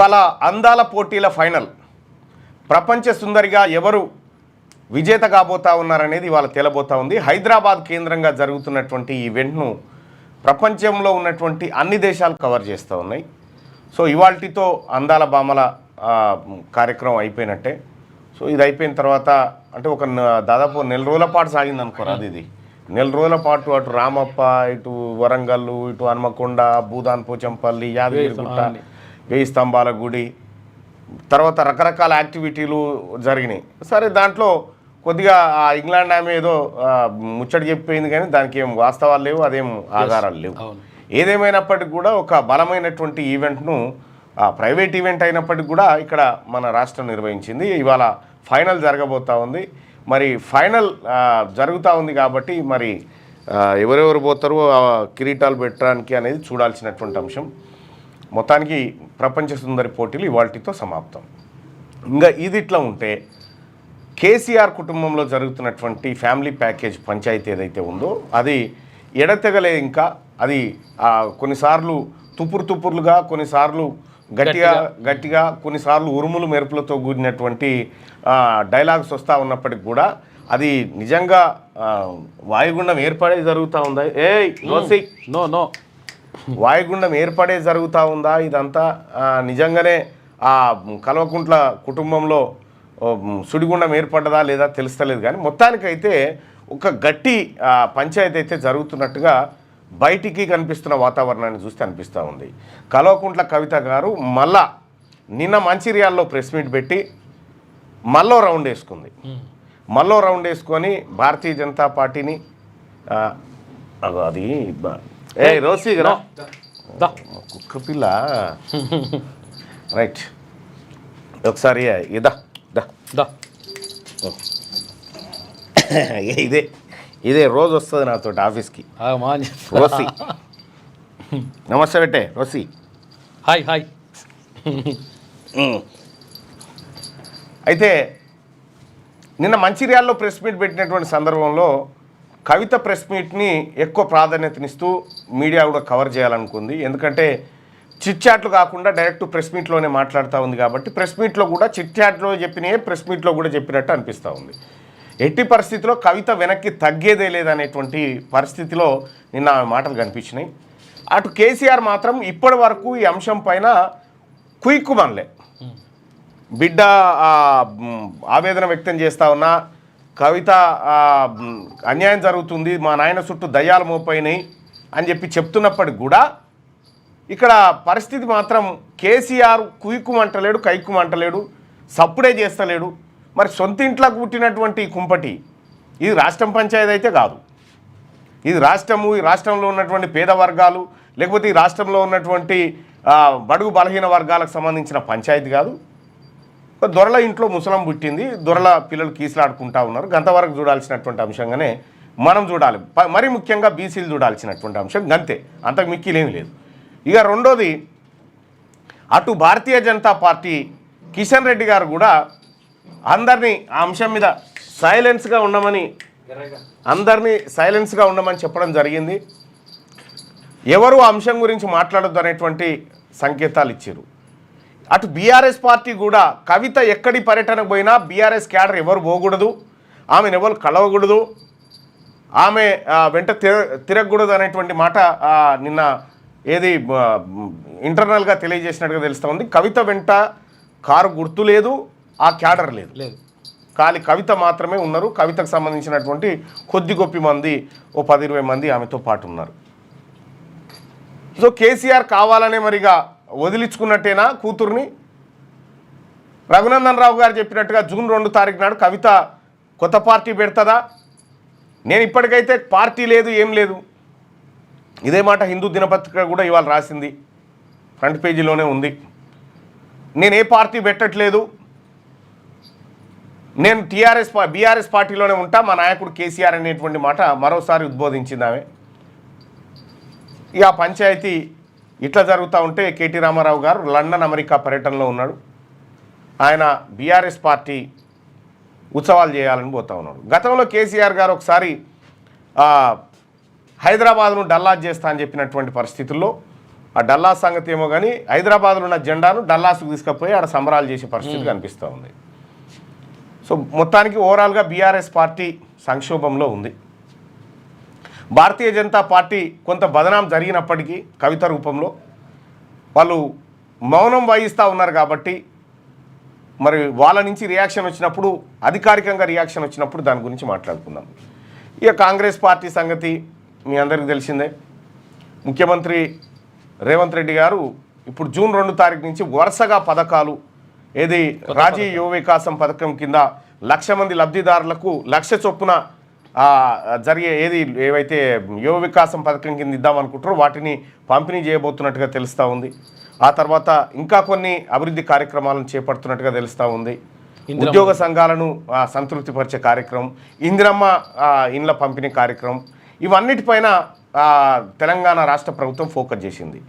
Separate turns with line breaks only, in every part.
ఇవాళ అందాల పోటీల ఫైనల్. ప్రపంచ సుందరిగా ఎవరు విజేత కాబోతా ఉన్నారనేది ఇవాళ తేలబోతా ఉంది. హైదరాబాద్ కేంద్రంగా జరుగుతున్నటువంటి ఈవెంట్ను ప్రపంచంలో ఉన్నటువంటి అన్ని దేశాలు కవర్ చేస్తూ ఉన్నాయి. సో ఇవాల్టితో అందాల భామల కార్యక్రమం అయిపోయినట్టే. సో ఇది అయిపోయిన తర్వాత అంటే ఒక దాదాపు నెల రోజుల పాటు సాగింది అనుకోరాదు. ఇది నెల రోజుల పాటు అటు రామప్ప, ఇటు వరంగల్, ఇటు హన్మకొండ, భూదాన్ పోచంపల్లి, యాదగిరిగుట్ట, 1000 స్తంభాల గుడి, తర్వాత రకరకాల యాక్టివిటీలు జరిగినాయి. సరే, దాంట్లో కొద్దిగా ఇంగ్లాండ్ ఆమె ఏదో ముచ్చట చెప్పిపోయింది, కానీ దానికి ఏం వాస్తవాలు లేవు, అదేం ఆధారాలు లేవు. ఏదేమైనప్పటికీ కూడా ఒక బలమైనటువంటి ఈవెంట్ను, ప్రైవేట్ ఈవెంట్ అయినప్పటికీ కూడా ఇక్కడ మన రాష్ట్రం నిర్వహించింది. ఇవాళ ఫైనల్ జరగబోతూ ఉంది. మరి ఫైనల్ జరుగుతూ ఉంది కాబట్టి మరి ఎవరెవరు పోతారో కిరీటాలు పెట్టడానికి అనేది చూడాల్సినటువంటి అంశం. మొత్తానికి ప్రపంచ సుందరి పోటీలు ఇవాల్టితో సమాప్తం. ఇంకా ఇది ఇట్లా ఉంటే కేసీఆర్ కుటుంబంలో జరుగుతున్నటువంటి ఫ్యామిలీ ప్యాకేజ్ పంచాయతీ ఏదైతే ఉందో అది ఎడతెగలే. ఇంకా అది కొన్నిసార్లు తుప్పురుగా, కొన్నిసార్లు గట్టిగా, కొన్నిసార్లు ఉరుములు మెరుపులతో కూడినటువంటి డైలాగ్స్ వస్తూ ఉన్నప్పటికి కూడా అది నిజంగా వాయుగుండం ఏర్పడే జరుగుతూ ఉందా? నో వాయుగుండం ఏర్పడే జరుగుతూ ఉందా? ఇదంతా నిజంగానే ఆ కల్వకుంట్ల కుటుంబంలో సుడిగుండం ఏర్పడ్డదా లేదా తెలుస్తలేదు. కానీ మొత్తానికైతే ఒక గట్టి పంచాయతీ అయితే జరుగుతున్నట్టుగా బయటికి కనిపిస్తున్న వాతావరణాన్ని చూస్తే అనిపిస్తూ ఉంది. కల్వకుంట్ల కవిత గారు మళ్ళా నిన్న మంచిర్యాలలో ప్రెస్ మీట్ పెట్టి మళ్ళీ రౌండ్ వేసుకొని భారతీయ జనతా పార్టీని అది రోసి కదా కుక్క పిల్ల రైట్ ఒకసారి ఇదే రోజు వస్తుంది నాతో ఆఫీస్కి. రోసి నమస్తే పెట్టే రోసి.
హాయ్.
అయితే నిన్న మంచిర్యాలలో ప్రెస్ మీట్ పెట్టినటువంటి సందర్భంలో కవిత ప్రెస్ మీట్ని ఎక్కువ ప్రాధాన్యతనిస్తూ మీడియా కూడా కవర్ చేయాలనుకుంది. ఎందుకంటే చిట్ చాట్లు కాకుండా డైరెక్ట్ ప్రెస్ మీట్లోనే మాట్లాడుతూ ఉంది కాబట్టి ప్రెస్ మీట్లో కూడా చిట్ చాట్లో చెప్పినవి ప్రెస్ మీట్లో కూడా చెప్పినట్టు అనిపిస్తూ ఉంది. ఎట్టి పరిస్థితిలో కవిత వెనక్కి తగ్గేదే లేదనేటువంటి పరిస్థితిలో నిన్న మాటలు కనిపించినాయి. అటు కేసీఆర్ మాత్రం ఇప్పటి వరకు ఈ అంశం పైన కుయ్కుమనలే. బిడ్డ ఆవేదన వ్యక్తం చేస్తూ ఉన్నా, కవిత అన్యాయం జరుగుతుంది, మా నాయన చుట్టూ దయ్యాలు మోపైనాయి అని చెప్పి చెప్తున్నప్పటికి కూడా ఇక్కడ పరిస్థితి మాత్రం కేసీఆర్ కుయ్కుమంటలేడు, కైకుమంటలేడు, సప్పుడే చేస్తలేడు. మరి సొంత ఇంట్లోకి పుట్టినటువంటి కుంపటి ఇది రాష్ట్రం పంచాయతీ అయితే కాదు. ఇది రాష్ట్రము, ఈ రాష్ట్రంలో ఉన్నటువంటి పేద వర్గాలు లేకపోతే ఈ రాష్ట్రంలో ఉన్నటువంటి బడుగు బలహీన వర్గాలకు సంబంధించిన పంచాయతీ కాదు. దొరల ఇంట్లో ముసలం పుట్టింది, దొరల పిల్లలు కీసులాడుకుంటా ఉన్నారు. గంతవరకు చూడాల్సినటువంటి అంశంగానే మనం చూడాలి. మరీ ముఖ్యంగా బీసీలు చూడాల్సినటువంటి అంశం గంతే, అంతకు మిక్కిలేమీ లేదు. ఇక రెండోది, అటు భారతీయ జనతా పార్టీ కిషన్ రెడ్డి గారు కూడా అందరినీ ఆ అంశం మీద సైలెన్స్గా ఉండమని చెప్పడం జరిగింది. ఎవరు ఆ అంశం గురించి మాట్లాడొద్దు అనేటువంటి సంకేతాలు ఇచ్చారు. అటు బీఆర్ఎస్ పార్టీ కూడా కవిత ఎక్కడి పర్యటనకు పోయినా బీఆర్ఎస్ క్యాడర్ ఎవరు పోకూడదు, ఆమెను ఎవరు కలవకూడదు, ఆమె వెంట తిరగకూడదు అనేటువంటి మాట నిన్న ఏది ఇంటర్నల్గా తెలియజేసినట్టుగా తెలుస్తూ ఉంది. కవిత వెంట కారు గుర్తు లేదు, ఆ క్యాడర్ లేదు, ఖాళీ కవిత మాత్రమే ఉన్నారు. కవితకు సంబంధించినటువంటి కొద్ది గొప్పి మంది, ఓ 10-20 మంది ఆమెతో పాటు ఉన్నారు. సో కేసీఆర్ కావాలనే మరిగా వదిలించుకున్నట్టేనా కూతుర్ని? రఘునందన్ రావు గారు చెప్పినట్టుగా జూన్ 2 తారీఖు నాడు కవిత కొత్త పార్టీ పెడతదా? నేను ఇప్పటికైతే పార్టీ లేదు, ఏం లేదు. ఇదే మాట హిందూ దినపత్రిక కూడా ఇవాళ రాసింది, ఫ్రంట్ పేజీలోనే ఉంది. నేను ఏ పార్టీ పెట్టట్లేదు, నేను బీఆర్ఎస్ పార్టీలోనే ఉంటా, మా నాయకుడు కేసీఆర్ అనేటువంటి మాట మరోసారి ఉద్బోధించింది ఆమె. ఇక పంచాయతీ ఇట్లా జరుగుతూ ఉంటే కేటీ రామారావు గారు లండన్, అమెరికా పర్యటనలో ఉన్నాడు. ఆయన బీఆర్ఎస్ పార్టీ ఉత్సవాలు చేయాలని పోతా ఉన్నాడు. గతంలో కేసీఆర్ గారు ఒకసారి హైదరాబాద్ను డల్లాజ్ చేస్తా అని చెప్పినటువంటి పరిస్థితుల్లో ఆ డల్లాస్ సంగతి ఏమో కానీ హైదరాబాద్లో ఉన్న జెండాను డల్లాస్కు తీసుకుపోయి ఆడ సంబరాలు చేసే పరిస్థితి కనిపిస్తూ ఉంది. సో మొత్తానికి ఓవరాల్గా బీఆర్ఎస్ పార్టీ సంక్షోభంలో ఉంది. భారతీయ జనతా పార్టీ కొంత బదనాం జరిగినప్పటికీ కవిత రూపంలో వాళ్ళు మౌనం వహిస్తూ ఉన్నారు కాబట్టి మరి వాళ్ళ నుంచి రియాక్షన్ వచ్చినప్పుడు, అధికారికంగా రియాక్షన్ వచ్చినప్పుడు దాని గురించి మాట్లాడుకుందాం. ఇక కాంగ్రెస్ పార్టీ సంగతి మీ అందరికీ తెలిసిందే. ముఖ్యమంత్రి రేవంత్ రెడ్డి గారు ఇప్పుడు జూన్ 2 తారీఖు నుంచి వరుసగా పథకాలు, ఏది రాజీవ్ యువ వికాసం పథకం కింద 1,00,000 మంది లబ్ధిదారులకు 1,00,000 చొప్పున జరిగే ఏవైతే యువ వికాసం పథకం కింద ఇద్దామనుకుంటారో వాటిని పంపిణీ చేయబోతున్నట్టుగా తెలుస్తూ ఉంది. ఆ తర్వాత ఇంకా కొన్ని అభివృద్ధి కార్యక్రమాలను చేపడుతున్నట్టుగా తెలుస్తూ ఉంది. ఉద్యోగ సంఘాలను సంతృప్తిపరిచే కార్యక్రమం, ఇందిరమ్మ ఇండ్ల పంపిణీ కార్యక్రమం, ఇవన్నిటిపైన తెలంగాణ రాష్ట్ర ప్రభుత్వం ఫోకస్ చేసింది.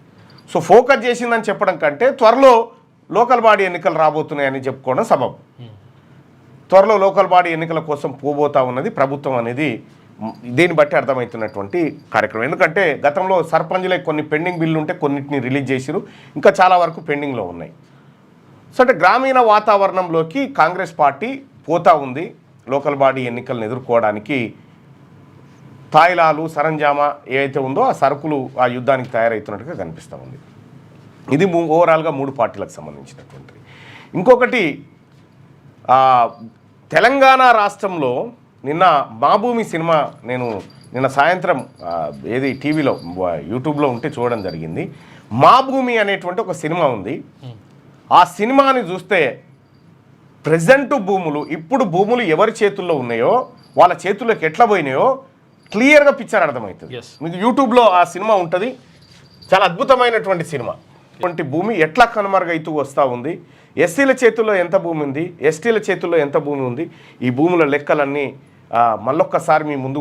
సో ఫోకస్ చేసిందని చెప్పడం కంటే త్వరలో లోకల్ బాడీ ఎన్నికలు రాబోతున్నాయని చెప్పుకోవడం సబబు. త్వరలో లోకల్ బాడీ ఎన్నికల కోసం పోబోతా ఉన్నది ప్రభుత్వం అనేది దీన్ని బట్టి అర్థమవుతున్నటువంటి కార్యక్రమం. ఎందుకంటే గతంలో సర్పంచ్లే కొన్ని పెండింగ్ బిల్లు ఉంటే కొన్నిటిని రిలీజ్ చేసిరు, ఇంకా చాలా వరకు పెండింగ్లో ఉన్నాయి. సో అంటే గ్రామీణ వాతావరణంలోకి కాంగ్రెస్ పార్టీ పోతా ఉంది. లోకల్ బాడీ ఎన్నికలను ఎదుర్కోవడానికి తాయిలాలు, సరంజామా ఏదైతే ఉందో ఆ సరుకులు ఆ యుద్ధానికి తయారవుతున్నట్టుగా కనిపిస్తూ ఉంది. ఇది ఓవరాల్గా 3 పార్టీలకు సంబంధించినటువంటిది. ఇంకొకటి తెలంగాణ రాష్ట్రంలో నిన్న మా భూమి సినిమా నేను నిన్న సాయంత్రం టీవీలో యూట్యూబ్లో ఉంటే చూడడం జరిగింది. మా భూమి అనేటువంటి ఒక సినిమా ఉంది. ఆ సినిమాని చూస్తే ప్రజెంట్ భూములు, ఇప్పుడు భూములు ఎవరి చేతుల్లో ఉన్నాయో వాళ్ళ చేతుల్లోకి ఎట్లా పోయినాయో క్లియర్గా పిక్చర్ అర్థమవుతుంది. మీకు యూట్యూబ్లో ఆ సినిమా ఉంటుంది. చాలా అద్భుతమైనటువంటి సినిమా. అటువంటి భూమి ఎట్లా కనుమరుగైతూ వస్తూ ఉంది, ఎస్సీల చేతుల్లో ఎంత భూమి ఉంది, ఎస్టీల చేతుల్లో ఎంత భూమి ఉంది, ఈ భూముల లెక్కలన్నీ మళ్ళొక్కసారి మీ ముందు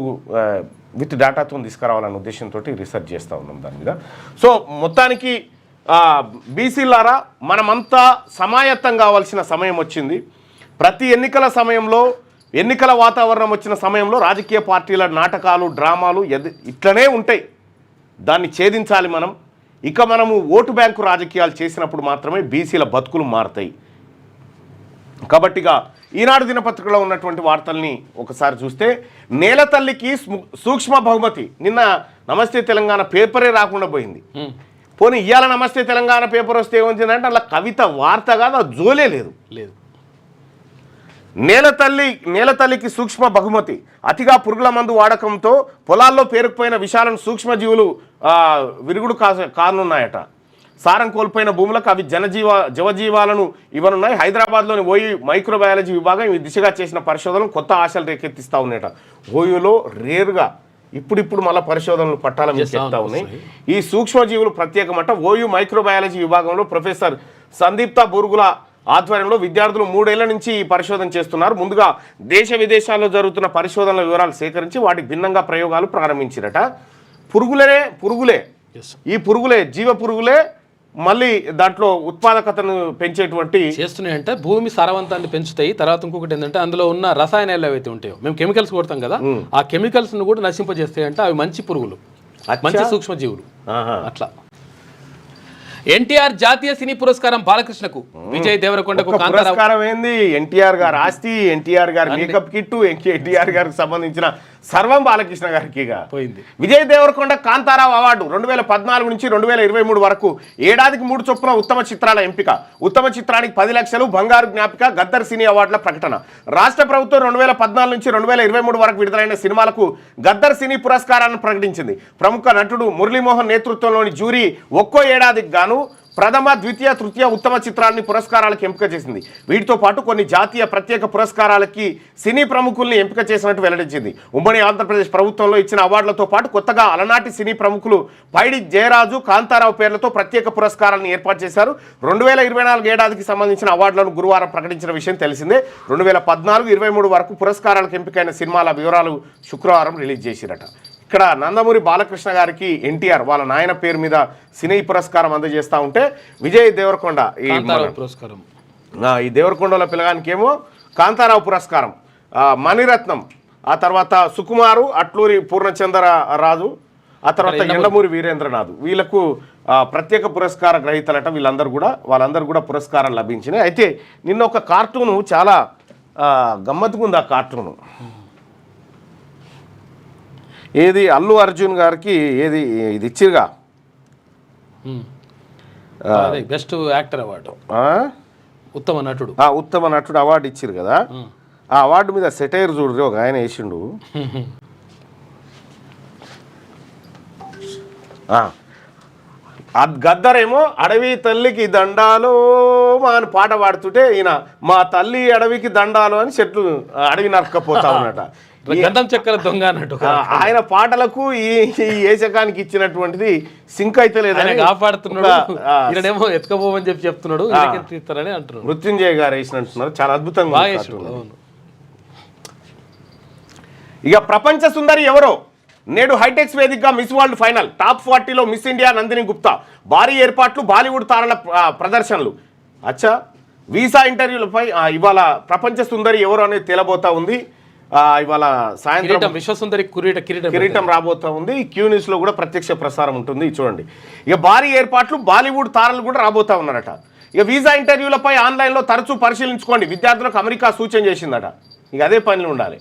విత్ డేటాతో తీసుకురావాలనే ఉద్దేశంతో రీసెర్చ్ చేస్తూ ఉన్నాం దాని మీద. సో మొత్తానికి బీసీలారా మనమంతా సమాయత్తం కావాల్సిన సమయం వచ్చింది. ప్రతి ఎన్నికల సమయంలో, ఎన్నికల వాతావరణం వచ్చిన సమయంలో రాజకీయ పార్టీల నాటకాలు, డ్రామాలు ఇట్లనే ఉంటాయి. దాన్ని ఛేదించాలి మనం. ఇక మనము ఓటు బ్యాంకు రాజకీయాలు చేసినప్పుడు మాత్రమే బీసీల బతుకులు మారుతాయి. కాబట్టిగా ఈనాడు దినపత్రికలో ఉన్నటువంటి వార్తల్ని ఒకసారి చూస్తే, నేల తల్లికి సూక్ష్మ బహుమతి. నిన్న నమస్తే తెలంగాణ పేపరే రాకుండా పోయింది. పోనీ ఇవాళ నమస్తే తెలంగాణ పేపర్ వస్తే ఏమవుతుందంటే అలా కవిత వార్త కాదు, అది జోలే లేదు. నేల తల్లికి సూక్ష్మ బహుమతి. అతిగా పురుగుల మందు వాడకంతో పొలాల్లో పేరుకుపోయిన విషాలను సూక్ష్మజీవులు విరుగుడు కానున్నాయట. సారం కోల్పోయిన భూములకు అవి జవజీవాలను ఇవ్వనున్నాయి. హైదరాబాద్లోని ఓయూ మైక్రోబయాలజీ విభాగం ఈ దిశగా చేసిన పరిశోధనలు కొత్త ఆశలు రేకెత్తిస్తూ ఉన్నాయట. ఓయూలో రేరుగా ఇప్పుడు మళ్ళీ పరిశోధనలు పట్టాల మీద చెప్తా ఉన్నాయి. ఈ సూక్ష్మజీవులు ప్రత్యేకమట. ఓయూ మైక్రోబయాలజీ విభాగంలో ప్రొఫెసర్ సందీప్త బూర్గుల ఆధ్వర్యంలో విద్యార్థులు 3 ఏళ్ల నుంచి ఈ పరిశోధన చేస్తున్నారు. ముందుగా దేశ విదేశాల్లో జరుగుతున్న పరిశోధనల వివరాలు సేకరించి వాటికి భిన్నంగా ప్రయోగాలు ప్రారంభించారట. పురుగులే ఈ పురుగులే జీవ పురుగులే మళ్ళీ దాంట్లో ఉత్పాదకతను పెంచేటువంటి
చేస్తున్నాయంటే భూమి సారవంతాన్ని పెంచుతాయి. తర్వాత ఇంకొకటి ఏంటంటే అందులో ఉన్న రసాయనాలు ఏవైతే ఉంటాయో, మేము కెమికల్స్ కొడతాం కదా, ఆ కెమికల్స్ ను కూడా నశింపజేస్తాయంటే అవి మంచి పురుగులు, మంచి సూక్ష్మజీవులు. అట్లా ఎన్టీఆర్ జాతీయ సినీ పురస్కారం బాలకృష్ణకు, విజయ్ దేవరకొండకు
పురస్కారం ఏంది? ఎన్టీఆర్ గారు ఆస్తి, ఎన్టీఆర్ గారి మేకప్ కిట్, ఎన్టీఆర్ గారికి సంబంధించిన సర్వం బాలకృష్ణ గారికి పోయింది. విజయ్ దేవరకొండ కాంతారావు అవార్డు 2014 నుంచి 2023 వరకు ఏడాదికి 3 చొప్పున ఉత్తమ చిత్రాల ఎంపిక. ఉత్తమ చిత్రానికి 10 లక్షలు, బంగారు జ్ఞాపిక, గద్దర్ సినీ అవార్డుల ప్రకటన. రాష్ట్ర ప్రభుత్వం 2014 నుంచి 2023 వరకు విడుదలైన సినిమాలకు గద్దర్ సినీ పురస్కారాలను ప్రకటించింది. ప్రముఖ నటుడు మురళీమోహన్ నేతృత్వంలోని జ్యూరీ ఒక్కో ఏడాదికి గాను ప్రథమ, ద్వితీయ, తృతీయ ఉత్తమ చిత్రాన్ని పురస్కారాలకు ఎంపిక చేసింది. వీటితో పాటు కొన్ని జాతీయ ప్రత్యేక పురస్కారాలకి సినీ ప్రముఖుల్ని ఎంపిక చేసినట్టు వెల్లడించింది. ఉమ్మడి ఆంధ్రప్రదేశ్ ప్రభుత్వంలో ఇచ్చిన అవార్డులతో పాటు కొత్తగా అలనాటి సినీ ప్రముఖులు పైడి జయరాజు, కాంతారావు పేర్లతో ప్రత్యేక పురస్కారాలను ఏర్పాటు చేశారు. 2024 ఏడాదికి సంబంధించిన అవార్డులను గురువారం ప్రకటించిన విషయం తెలిసిందే. 2014-23 వరకు పురస్కారాలకు ఎంపికైన సినిమాల వివరాలు శుక్రవారం రిలీజ్ చేసిరట. ఇక్కడ నందమూరి బాలకృష్ణ గారికి ఎన్టీఆర్ వాళ్ళ నాయన పేరు మీద సినీ పురస్కారం అందజేస్తూ ఉంటే, విజయ్ దేవరకొండ ఈ దేవరకొండల పిల్లగానికేమో కాంతారావు పురస్కారం, మణిరత్నం, ఆ తర్వాత సుకుమారు, అట్లూరి పూర్ణచంద్ర రాజు, ఆ తర్వాత ఎండమూరి వీరేంద్రనాథ్ వీళ్ళకు ప్రత్యేక పురస్కార గ్రహీతలట. వాళ్ళందరూ కూడా పురస్కారాలు లభించినాయి. అయితే నిన్న ఒక కార్టూను చాలా గమ్మత్తుగా ఉంది. ఆ కార్టూను ఏది అల్లు అర్జున్ గారికి ఇది ఇచ్చిరుగా
బెస్ట్ యాక్టర్ అవార్డు, ఉత్తమ నటుడు
అవార్డు ఇచ్చిరు కదా. ఆ అవార్డు మీద సెటైర్ చూడరు ఒక ఆయన వేసిండు. గద్దరేమో అడవి తల్లికి దండాలు అని పాట పాడుతుంటే ఈయన మా తల్లి అడవికి దండాలు అని చెట్లు అడవి నరకపోతా ఉన్నట.
గంధం చెక్కల దొంగ అన్నట్టు
ఆయన పాటలకు ఈ ఏచకానికి ఇచ్చినటువంటిది సింక్ అయితే లేదని
కాపాడుతున్నాడు. ఎత్తుకపోమని చెప్పి చెప్తున్నాడు, అంటున్నాడు.
మృత్యుంజయ్ గారు వేసినట్టున్నారు, చాలా అద్భుతంగా. ఇక ప్రపంచ సుందరి ఎవరో నేడు హైటెక్స్ వేదికగా మిస్ వరల్డ్ ఫైనల్. టాప్ 40లో మిస్ ఇండియా నందిని గుప్తా. భారీ ఏర్పాట్లు, బాలీవుడ్ తారల ప్రదర్శనలు. అచ్చా, వీసా ఇంటర్వ్యూలపై ఇవాళ ప్రపంచ సుందరి ఎవరు అనేది తేలబోతా ఉంది. ఇవాళ సాయంత్రం
విశ్వసుందరి
కిరీటం రాబోతా ఉంది. క్యూ న్యూస్ లో కూడా ప్రత్యక్ష ప్రసారం ఉంటుంది, చూడండి. ఇక భారీ ఏర్పాట్లు, బాలీవుడ్ తారలు కూడా రాబోతా ఉన్నారట. ఇక వీసా ఇంటర్వ్యూలపై ఆన్లైన్లో తరచూ పరిశీలించుకోండి. విద్యార్థులకు అమెరికా సూచన చేసిందట. ఇక అదే పనిలో ఉండాలి.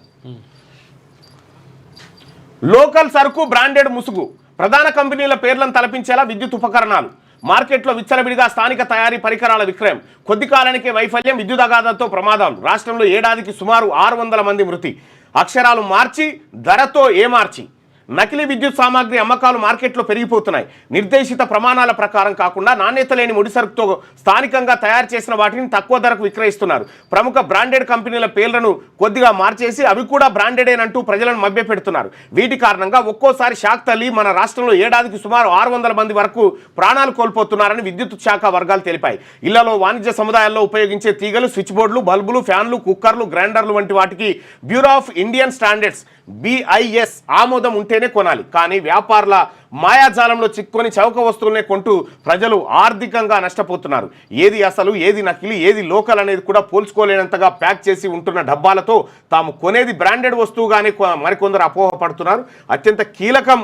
లోకల్ సరుకు, బ్రాండెడ్ ముసుగు. ప్రధాన కంపెనీల పేర్లను తలపించేలా విద్యుత్ ఉపకరణాలు. మార్కెట్లో విచ్చలవిడిగా స్థానిక తయారీ పరికరాల విక్రయం. కొద్ది కాలానికే వైఫల్యం, విద్యుత్ అగాధాలతో ప్రమాదాలు. రాష్ట్రంలో ఏడాదికి సుమారు 600 మంది మృతి. అక్షరాలు మార్చి ధరతో ఏమార్చి. నకిలీ విద్యుత్ సామాగ్రి అమ్మకాలు మార్కెట్లో పెరిగిపోతున్నాయి. నిర్దేశిత ప్రమాణాల ప్రకారం కాకుండా నాణ్యత లేని ముడిసరుకుతో స్థానికంగా తయారు చేసిన వాటిని తక్కువ ధరకు విక్రయిస్తున్నారు. ప్రముఖ బ్రాండెడ్ కంపెనీల పేర్లను కొద్దిగా మార్చేసి అవి కూడా బ్రాండెడేనంటూ ప్రజలను మభ్యపెడుతున్నారు. వీటి కారణంగా ఒక్కోసారి షాక్ తల్లి మన రాష్ట్రంలో ఏడాదికి సుమారు 600 మంది వరకు ప్రాణాలు కోల్పోతున్నారని విద్యుత్ శాఖ వర్గాలు తెలిపాయి. ఇళ్లలో, వాణిజ్య సముదాయాల్లో ఉపయోగించే తీగలు, స్విచ్ బోర్డులు, బల్బులు, ఫ్యాన్లు, కుక్కర్లు, గ్రైండర్లు వంటి వాటికి bureau of Indian standards BIS ఆమోదం ఉంటేనే కొనాలి. కానీ వ్యాపారుల మాయాజాలంలో చిక్కుకొని చౌక వస్తువులనే కొంటూ ప్రజలు ఆర్థికంగా నష్టపోతున్నారు. ఏది అసలు, ఏది నకిలీ, ఏది లోకల్ అనేది కూడా పోల్చుకోలేనంతగా ప్యాక్ చేసి ఉంటున్న డబ్బాలతో తాము కొనేది బ్రాండెడ్ వస్తువుగానే మరికొందరు అపోహపడుతున్నారు. అత్యంత కీలకం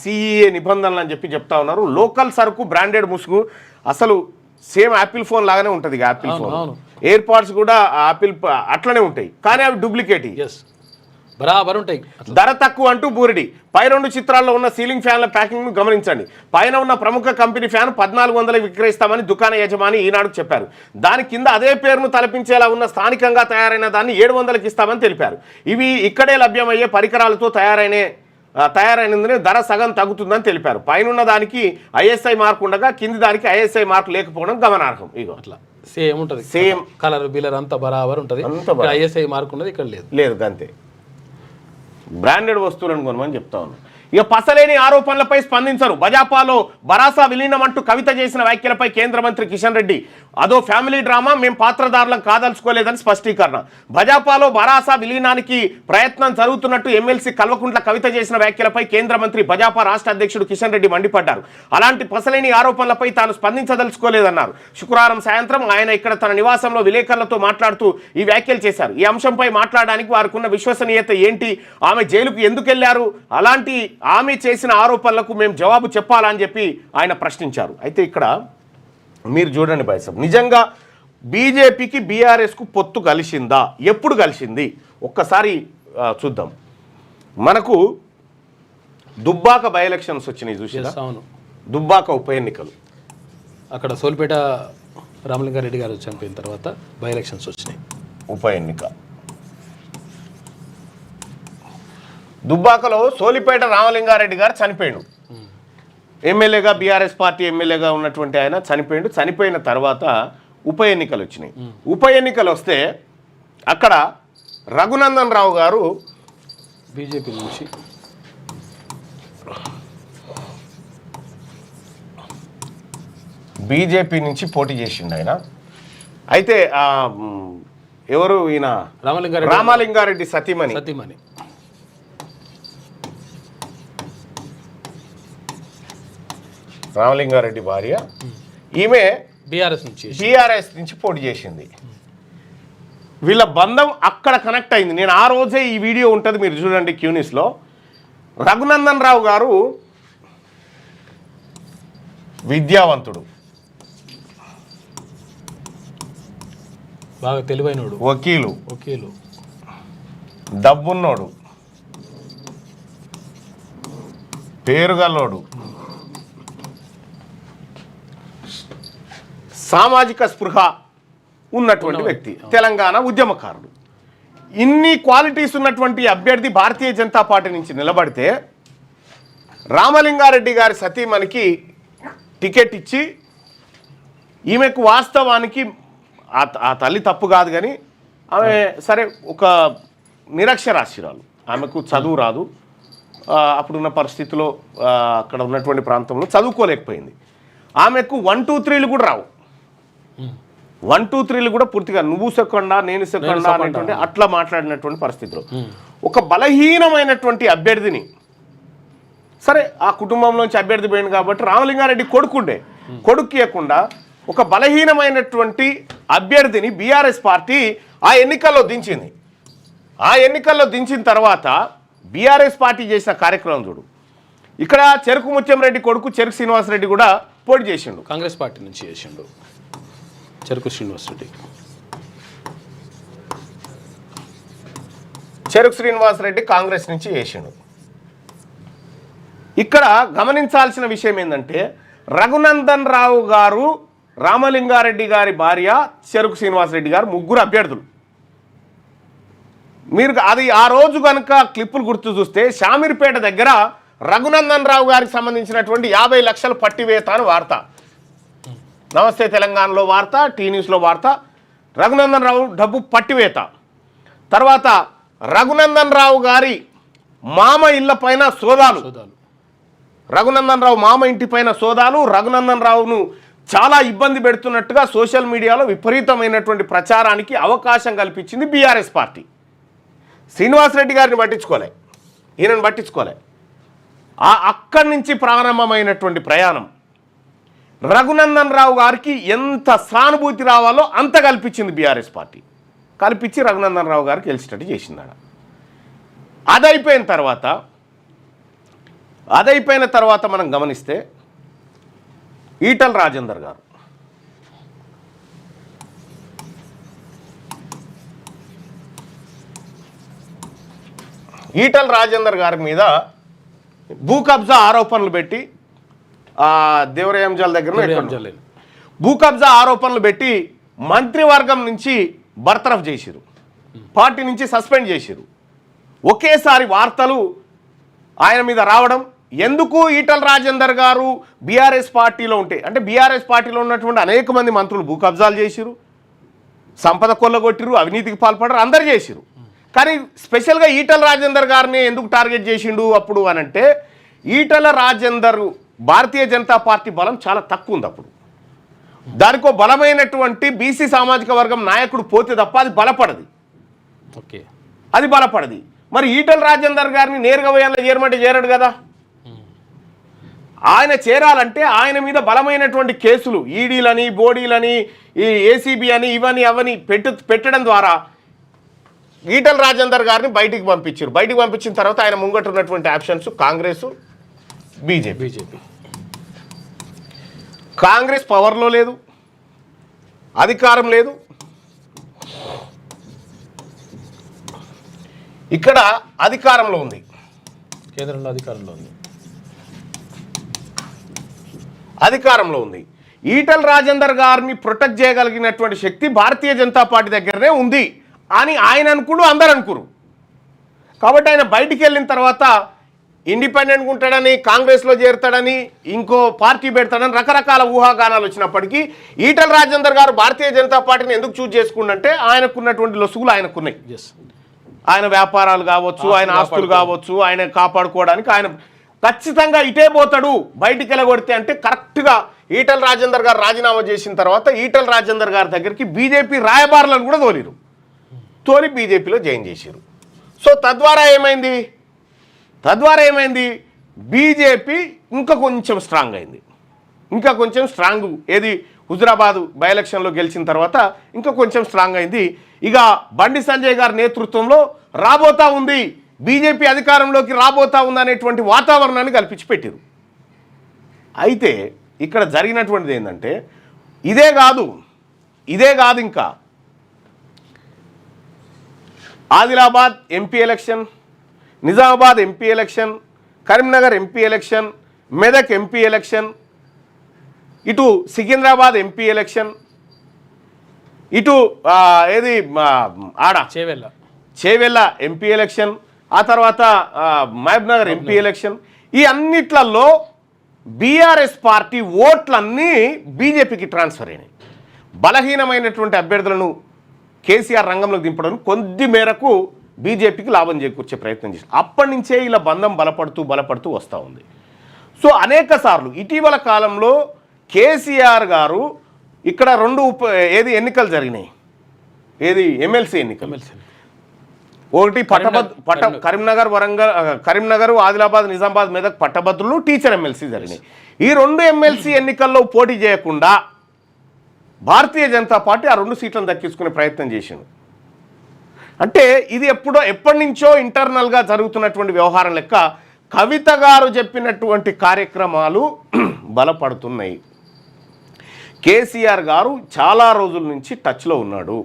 CEA నిబంధనలు అని చెప్తా ఉన్నారు. లోకల్ సరుకు, బ్రాండెడ్ ముసుగు. అసలు సేమ్ యాపిల్ ఫోన్ లాగానే ఉంటుంది. యాపిల్ ఫోన్ ఎయిర్ పాడ్స్ కూడా యాపిల్ అట్లనే ఉంటాయి, కానీ అవి డూప్లికేట్.
బరాబర్ ఉంటాయి.
ధర తక్కువ అంటూ బూరిడి. పై 2 చిత్రాల్లో ఉన్న సీలింగ్ ఫ్యాన్ల ప్యాకింగ్ ను గమనించండి. పైన ఉన్న ప్రముఖ కంపెనీ ఫ్యాన్ 1400 విక్రయిస్తామని దుకాణ యజమాని ఈనాడుకు చెప్పారు. దాని కింద అదే పేరును తలపించేలా ఉన్న స్థానికంగా తయారైన దాన్ని 700కి ఇస్తామని తెలిపారు. ఇవి ఇక్కడే లభ్యమయ్యే పరికరాలతో తయారైనందునే ధర సగం తగ్గుతుందని తెలిపారు. పైన దానికి ISI మార్క్ ఉండగా కింది దానికి ISI మార్క్ లేకపోవడం గమనార్హం. ఇగో
అట్లా సేమ్ ఉంటుంది, సేమ్ కలర్ బిల్లర్ అంతా బరాబర్ ఉంటుంది. ISI మార్క్ ఉన్నది ఇక్కడ లేదు
అంతే. బ్రాండెడ్ వస్తువులను కొనమని చెప్తా ఉన్నాను. ఇక పసలేని ఆరోపణలపై స్పందించరు. భాజపాలో భరాసా విలీనం అంటూ కవిత చేసిన వ్యాఖ్యలపై కేంద్ర మంత్రి కిషన్ రెడ్డి అదో ఫ్యామిలీ డ్రామా, మేం పాత్రదారులం కాదలుచుకోలేదని స్పష్టీకరణ. భాజపాలో భరాసా విలీనానికి ప్రయత్నం జరుగుతున్నట్టు ఎమ్మెల్సీ కల్వకుంట్ల కవిత చేసిన వ్యాఖ్యలపై కేంద్ర మంత్రి భాజపా రాష్ట్ర అధ్యక్షుడు కిషన్ రెడ్డి మండిపడ్డారు. అలాంటి పసలేని ఆరోపణలపై తాను స్పందించదలుచుకోలేదన్నారు. శుక్రవారం సాయంత్రం ఆయన ఇక్కడ తన నివాసంలో విలేకరులతో మాట్లాడుతూ ఈ వ్యాఖ్యలు చేశారు. ఈ అంశంపై మాట్లాడడానికి వారికి ఉన్న విశ్వసనీయత ఏంటి, ఆమె జైలుకు ఎందుకు వెళ్లారు, అలాంటి ఆమె చేసిన ఆరోపణలకు మేము జవాబు చెప్పాలని చెప్పి ఆయన ప్రశ్నించారు. అయితే ఇక్కడ మీరు చూడండి భాయ్ సాబ్, నిజంగా బీజేపీకి బీఆర్ఎస్కు పొత్తు కలిసిందా, ఎప్పుడు కలిసింది ఒక్కసారి చూద్దాం. మనకు దుబ్బాక బై ఎలక్షన్స్ వచ్చినాయి చూసినా. దుబ్బాక ఉప ఎన్నికలు
అక్కడ సోలిపేట రామలింగారెడ్డి గారు చనిపోయిన తర్వాత బై ఎలక్షన్స్ వచ్చినాయి.
ఉప ఎన్నిక దుబ్బాకలో సోలిపేట రామలింగారెడ్డి గారు చనిపోయాడు. ఎమ్మెల్యేగా, బీఆర్ఎస్ పార్టీ ఎమ్మెల్యేగా ఉన్నటువంటి ఆయన చనిపోయాడు. చనిపోయిన తర్వాత ఉప ఎన్నికలు వచ్చినాయి. ఉప ఎన్నికలు వస్తే అక్కడ రఘునందన్ రావు గారు బీజేపీ నుంచి పోటీ చేసిండు ఆయన. అయితే ఎవరు ఈయన రామలింగారెడ్డి సతీమణి రామలింగారెడ్డి భార్య, ఈమె బీఆర్ఎస్ నుంచి పోటీ చేసింది. వీళ్ళ బంధం అక్కడ కనెక్ట్ అయింది. నేను ఆ రోజే ఈ వీడియో ఉంటుంది, మీరు చూడండి క్యూనిస్లో. రఘునందన్ రావు గారు విద్యావంతుడు,
బాగా తెలివైనడు,
వకీలు, డబ్బున్నోడు, పేరుగల్లోడు, సామాజిక స్పృహ ఉన్నటువంటి వ్యక్తి, తెలంగాణ ఉద్యమకారుడు. ఇన్ని క్వాలిటీస్ ఉన్నటువంటి అభ్యర్థి భారతీయ జనతా పార్టీ నుంచి నిలబడితే రామలింగారెడ్డి గారి సతీమణికి టికెట్ ఇచ్చి ఈమెకు వాస్తవానికి ఆ తల్లి తప్పు కాదు కానీ ఆమె సరే ఒక నిరక్షరాస్యురాలు, ఆమెకు చదువు రాదు, అప్పుడున్న పరిస్థితిలో అక్కడ ఉన్నటువంటి ప్రాంతంలో చదువుకోలేకపోయింది. ఆమెకు 1 2 3లు కూడా రావు, 1 2 3లు కూడా పూర్తిగా నువ్వు సెకండా నేను సెకండా అనేటువంటి అట్లా మాట్లాడినటువంటి పరిస్థితిలో ఒక బలహీనమైనటువంటి అభ్యర్థిని, సరే ఆ కుటుంబంలోంచి అభ్యర్థి పోయింది కాబట్టి రామలింగారెడ్డి కొడుకు ఇవ్వకుండా ఒక బలహీనమైనటువంటి అభ్యర్థిని బీఆర్ఎస్ పార్టీ ఆ ఎన్నికల్లో దించింది. ఆ ఎన్నికల్లో దించిన తర్వాత బీఆర్ఎస్ పార్టీ చేసిన కార్యక్రమం చూడు. ఇక్కడ చెరుకు ముత్యంరెడ్డి కొడుకు చెరుకు శ్రీనివాసరెడ్డి కూడా పోటీ చేసిండు,
కాంగ్రెస్ పార్టీ నుంచి చేసిండు. చెరుకు
శ్రీనివాసరెడ్డి కాంగ్రెస్ నుంచి చేసిండు. ఇక్కడ గమనించాల్సిన విషయం ఏంటంటే రఘునందన్ రావు గారు, రామలింగారెడ్డి గారి భార్య చెరుకు శ్రీనివాసరెడ్డి గారు ముగ్గురు అభ్యర్థులు. మీరు అది ఆ రోజు కనుక క్లిప్పులు గుర్తు చూస్తే షామీర్పేట దగ్గర రఘునందన్ రావు గారికి సంబంధించినటువంటి 50 లక్షలు పట్టివేత అని వార్త, నమస్తే తెలంగాణలో వార్త, టీ న్యూస్లో వార్త, రఘునందన్ రావు డబ్బు పట్టివేత. తర్వాత రఘునందన్ రావు గారి మామ ఇళ్ల పైన సోదాలు, రఘునందన్ రావు మామ ఇంటి పైన సోదాలు, రఘునందన్ రావును చాలా ఇబ్బంది పెడుతున్నట్టుగా సోషల్ మీడియాలో విపరీతమైనటువంటి ప్రచారానికి అవకాశం కల్పించింది బీఆర్ఎస్ పార్టీ. శ్రీనివాసరెడ్డి గారిని పట్టించుకోలే, ఈయనను పట్టించుకోలే. అక్కడి నుంచి ప్రారంభమైనటువంటి ప్రయాణం రఘునందన్ రావు గారికి ఎంత సానుభూతి రావాలో అంత కల్పించింది బీఆర్ఎస్ పార్టీ, కల్పించి రఘునందన్ రావు గారికి గెలిచేటట్టు చేసిందాడ. అదైపోయిన తర్వాత మనం గమనిస్తే ఈటల రాజేందర్ గారు, ఈటల రాజేందర్ గారి మీద భూ కబ్జా ఆరోపణలు పెట్టి దేవరయాంజాల దగ్గర భూ కబ్జా ఆరోపణలు పెట్టి మంత్రివర్గం నుంచి బర్తరఫ్ చేసిరు, పార్టీ నుంచి సస్పెండ్ చేసిరు. ఒకేసారి వార్తలు ఆయన మీద రావడం, ఎందుకు ఈటల రాజేందర్ గారు బీఆర్ఎస్ పార్టీలో ఉంటే, అంటే బీఆర్ఎస్ పార్టీలో ఉన్నటువంటి అనేక మంది మంత్రులు భూ కబ్జాలు చేసిరు, సంపద కొల్లగొట్టిరు, అవినీతికి పాల్పడరు, అందరు చేసిరు. కానీ స్పెషల్గా ఈటల రాజేందర్ గారిని ఎందుకు టార్గెట్ చేసిండు అప్పుడు అనంటే, ఈటల రాజేందర్ భారతీయ జనతా పార్టీ బలం చాలా తక్కువ ఉంది అప్పుడు. దానికో బలమైనటువంటి బీసీ సామాజిక వర్గం నాయకుడు పోతే తప్ప అది బలపడది, అది బలపడది. మరి ఈటల రాజేందర్ గారిని నేరుగా వేయాలని చేరమంటే చేరడు కదా. ఆయన చేరాలంటే ఆయన మీద బలమైనటువంటి కేసులు, ఈడీలని, బోడీలని, ఈ ఏసీబీ అని, ఇవని అవని పెట్టడం ద్వారా ఈటల రాజేందర్ గారిని బయటికి పంపించారు. బయటికి పంపించిన తర్వాత ఆయన ముంగట ఉన్నటువంటి ఆప్షన్స్ కాంగ్రెస్, బీజేపీ. కాంగ్రెస్ పవర్లో లేదు, అధికారం లేదు. ఇక్కడ అధికారంలో ఉంది,
కేంద్రంలో
అధికారంలో ఉంది. ఈటల రాజేందర్ గారిని ప్రొటెక్ట్ చేయగలిగినటువంటి శక్తి భారతీయ జనతా పార్టీ దగ్గరనే ఉంది అని ఆయన అనుకుడు, అందరు అనుకురు. కాబట్టి ఆయన బయటికి వెళ్ళిన తర్వాత ఇండిపెండెంట్గా ఉంటాడని, కాంగ్రెస్లో చేరుతాడని, ఇంకో పార్టీ పెడతాడని రకరకాల ఊహాగానాలు వచ్చినప్పటికీ ఈటల రాజేందర్ గారు భారతీయ జనతా పార్టీని ఎందుకు చూజ్ చేసుకుంటే ఆయనకున్నటువంటి లొసుగులు ఆయనకున్నాయి. ఆయన వ్యాపారాలు కావచ్చు, ఆయన ఆస్తులు కావచ్చు, ఆయన కాపాడుకోవడానికి ఆయన ఖచ్చితంగా ఇటే పోతాడు. బయటికి వెళ్ళగొడితే అంటే కరెక్ట్గా ఈటల రాజేందర్ గారు రాజీనామా చేసిన తర్వాత ఈటల రాజేందర్ గారి దగ్గరికి బీజేపీ రాయబారులను కూడా తోలి బీజేపీలో జాయిన్ చేశారు. సో తద్వారా ఏమైంది, బీజేపీ ఇంకా కొంచెం స్ట్రాంగ్ అయింది. ఏది హుజురాబాద్ బై ఎలక్షన్లో గెలిచిన తర్వాత ఇంకా కొంచెం స్ట్రాంగ్ అయింది. ఇక బండి సంజయ్ గారి నేతృత్వంలో రాబోతా ఉంది బీజేపీ అధికారంలోకి రాబోతా ఉందనేటువంటి వాతావరణాన్ని కల్పించి పెట్టారు. అయితే ఇక్కడ జరిగినటువంటిది ఏంటంటే ఇదే కాదు ఇంకా Adilabad MP election, Nizamabad MP election, Karimnagar MP election, Medak MP election, ఇటు సికింద్రాబాద్ ఎంపీ ఎలక్షన్, ఇటు ఏది ఆడ చేవెళ్ళ ఎంపీ ఎలక్షన్, ఆ తర్వాత మహబూబ్నగర్ ఎంపీ ఎలక్షన్, ఈ అన్నిట్లలో బీఆర్ఎస్ పార్టీ ఓట్లన్నీ బీజేపీకి ట్రాన్స్ఫర్ అయినాయి. బలహీనమైనటువంటి అభ్యర్థులను కేసీఆర్ రంగంలోకి దింపడం కొద్ది మేరకు బీజేపీకి లాభం చేకూర్చే ప్రయత్నం చేశారు. అప్పటి నుంచే ఇలా బంధం బలపడుతూ వస్తూ ఉంది. సో అనేక సార్లు ఇటీవల కాలంలో కేసీఆర్ గారు ఇక్కడ ఎన్నికలు జరిగినాయి, ఎమ్మెల్సీ ఎన్నికలు. ఒకటి కరీంనగర్, కరీంనగర్, ఆదిలాబాద్, నిజామాబాద్, మెదక్ పట్టభద్రులు, టీచర్ ఎమ్మెల్సీ జరిగినాయి. ఈ 2 ఎమ్మెల్సీ ఎన్నికల్లో పోటీ చేయకుండా భారతీయ జనతా పార్టీ ఆ 2 సీట్లను దక్కించుకునే ప్రయత్నం చేసింది. అంటే ఇది ఎప్పటి నుంచో ఇంటర్నల్గా జరుగుతున్నటువంటి వ్యవహారం లెక్క కవిత గారు చెప్పినటువంటి కార్యక్రమాలు బలపడుతున్నాయి. కేసీఆర్ గారు చాలా రోజుల నుంచి టచ్లో ఉన్నాడు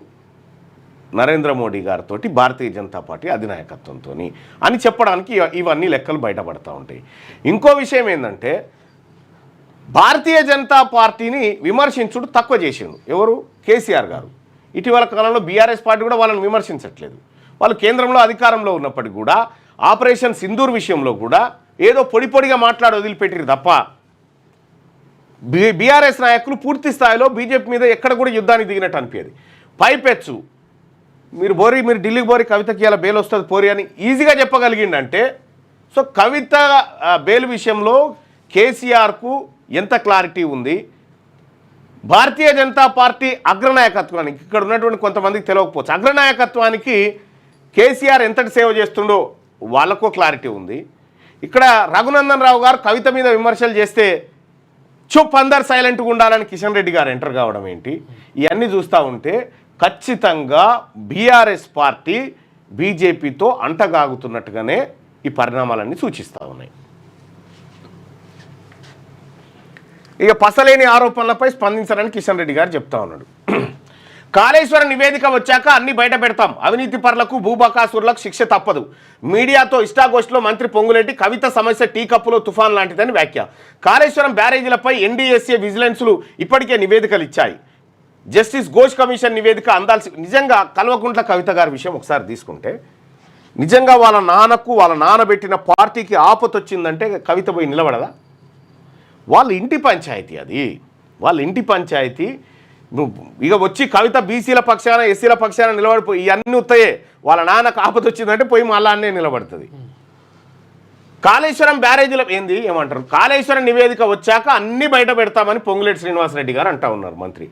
నరేంద్ర మోడీ గారితో, భారతీయ జనతా పార్టీ అధినాయకత్వంతో అని చెప్పడానికి ఇవన్నీ లెక్కలు బయటపడతా ఉంటాయి. ఇంకో విషయం ఏంటంటే భారతీయ జనతా పార్టీని విమర్శించుడు తక్కువ చేసిండు ఎవరు? కేసీఆర్ గారు. ఇటీవల కాలంలో బీఆర్ఎస్ పార్టీ కూడా వాళ్ళని విమర్శించట్లేదు. వాళ్ళు కేంద్రంలో అధికారంలో ఉన్నప్పటికీ కూడా ఆపరేషన్ సింధూర్ విషయంలో కూడా ఏదో పొడిగా మాట్లాడి వదిలిపెట్టిరు తప్ప బీఆర్ఎస్ నాయకులు పూర్తి స్థాయిలో బీజేపీ మీద ఎక్కడ కూడా యుద్ధానికి దిగినట్టు అనిపించేది. పైపెచ్చు మీరు ఢిల్లీకి బోరి కవితకి ఇలా బెయిల్ వస్తుంది పోరి అని ఈజీగా చెప్పగలిగిండంటే, సో కవిత బెయిల్ విషయంలో కేసీఆర్కు ఎంత క్లారిటీ ఉంది, భారతీయ జనతా పార్టీ అగ్రనాయకత్వానికి ఇక్కడ ఉన్నటువంటి కొంతమందికి తెలియకపోవచ్చు, అగ్రనాయకత్వానికి కేసీఆర్ ఎంతటి సేవ చేస్తుండో వాళ్ళకో క్లారిటీ ఉంది. ఇక్కడ రఘునందన్ రావు గారు కవిత మీద విమర్శలు చేస్తే అందరు సైలెంట్గా ఉండాలని కిషన్ రెడ్డి గారు ఎంటర్ కావడం ఏంటి, ఇవన్నీ చూస్తూ ఉంటే ఖచ్చితంగా బీఆర్ఎస్ పార్టీ బీజేపీతో అంటగాగుతున్నట్టుగానే ఈ పరిణామాలన్నీ సూచిస్తూ ఉన్నాయి. ఇక పసలేని ఆరోపణలపై స్పందించాలని కిషన్ రెడ్డి గారు చెప్తా ఉన్నాడు. కాళేశ్వరం నివేదిక వచ్చాక అన్ని బయట పెడతాం, అవినీతి పరులకు భూబకాసురులకు శిక్ష తప్పదు. మీడియాతో ఇష్టాగోష్ఠిలో మంత్రి పొంగులేటి కవిత సమస్య టీ కప్పులో తుఫాన్ లాంటిదని వ్యాఖ్య. కాళేశ్వరం బ్యారేజీలపై ఎన్డీఎస్ఏ విజిలెన్స్లు ఇప్పటికే నివేదికలు ఇచ్చాయి. జస్టిస్ ఘోష్ కమిషన్ నివేదిక అందాల్సి. నిజంగా కల్వకుంట్ల కవిత గారి విషయం ఒకసారి తీసుకుంటే నిజంగా వాళ్ళ నాన్నబెట్టిన పార్టీకి ఆపతొచ్చిందంటే కవిత పోయి నిలబడదా? వాళ్ళ ఇంటి పంచాయతీ అది, వాళ్ళ ఇంటి పంచాయతీ. ఇక వచ్చి కవిత బీసీల పక్షాన ఎస్సీల పక్షాన నిలబడిపోయి ఇవన్నీ ఉత్తాయే. వాళ్ళ నాన్నకు ఆపద వచ్చిందంటే పోయి మళ్ళా అన్నే నిలబడుతుంది. కాళేశ్వరం బ్యారేజీలో ఏమంటారు, కాళేశ్వరం నివేదిక వచ్చాక అన్ని బయట పెడతామని పొంగులేటి శ్రీనివాసరెడ్డి గారు అంటా ఉన్నారు. మంత్రి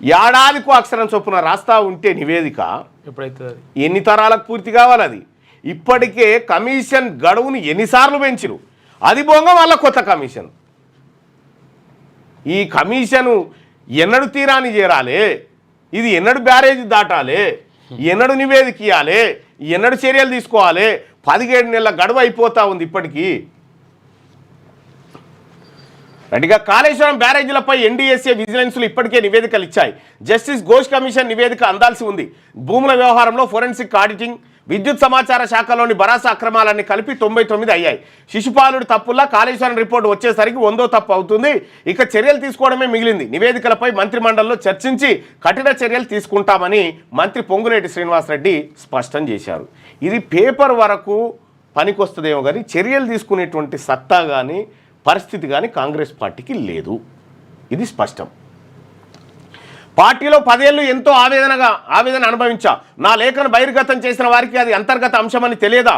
ఏడాదికు అక్షరం చొప్పున రాస్తా ఉంటే నివేదిక
ఎప్పుడైతే
ఎన్ని తరాలకు పూర్తి కావాలి? అది ఇప్పటికే కమిషన్ గడువుని ఎన్నిసార్లు పెంచిరు, అది పోగా వాళ్ళ కొత్త కమిషన్. ఈ కమిషను ఎన్నడు తీరాన్ని చేరాలి, ఇది ఎన్నడు బ్యారేజ్ దాటాలి, ఎన్నడు నివేదిక ఇవ్వాలి, ఎన్నడు చర్యలు తీసుకోవాలి? 17 నెలల గడువు అయిపోతా ఉంది ఇప్పటికీ. రెడ్డిగా కాళేశ్వరం బ్యారేజీలపై ఎన్డీఎస్ఏ విజిలెన్స్లు ఇప్పటికే నివేదికలు ఇచ్చాయి. జస్టిస్ ఘోష్ కమిషన్ నివేదిక అందాల్సి ఉంది. భూముల వ్యవహారంలో ఫోరెన్సిక్ ఆడిటింగ్, విద్యుత్ సమాచార శాఖలోని భరాసా అక్రమాలన్నీ కలిపి 99 అయ్యాయి. శిశుపాలుడు తప్పుల్లా కాళేశ్వరం రిపోర్టు వచ్చేసరికి 100వ తప్పు అవుతుంది. ఇక చర్యలు తీసుకోవడమే మిగిలింది. నివేదికలపై మంత్రిమండలిలో చర్చించి కఠిన చర్యలు తీసుకుంటామని మంత్రి పొంగులేటి శ్రీనివాసరెడ్డి స్పష్టం చేశారు. ఇది పేపర్ వరకు పనికొస్తుందేమో కానీ చర్యలు తీసుకునేటువంటి సత్తా కానీ పరిస్థితి కానీ కాంగ్రెస్ పార్టీకి లేదు. ఇది స్పష్టం. పార్టీలో 10 ఏళ్ళు ఎంతో ఆవేదన అనుభవించా. నా లేఖను బహిర్గతం చేసిన వారికి అది అంతర్గత అంశమని తెలియదా?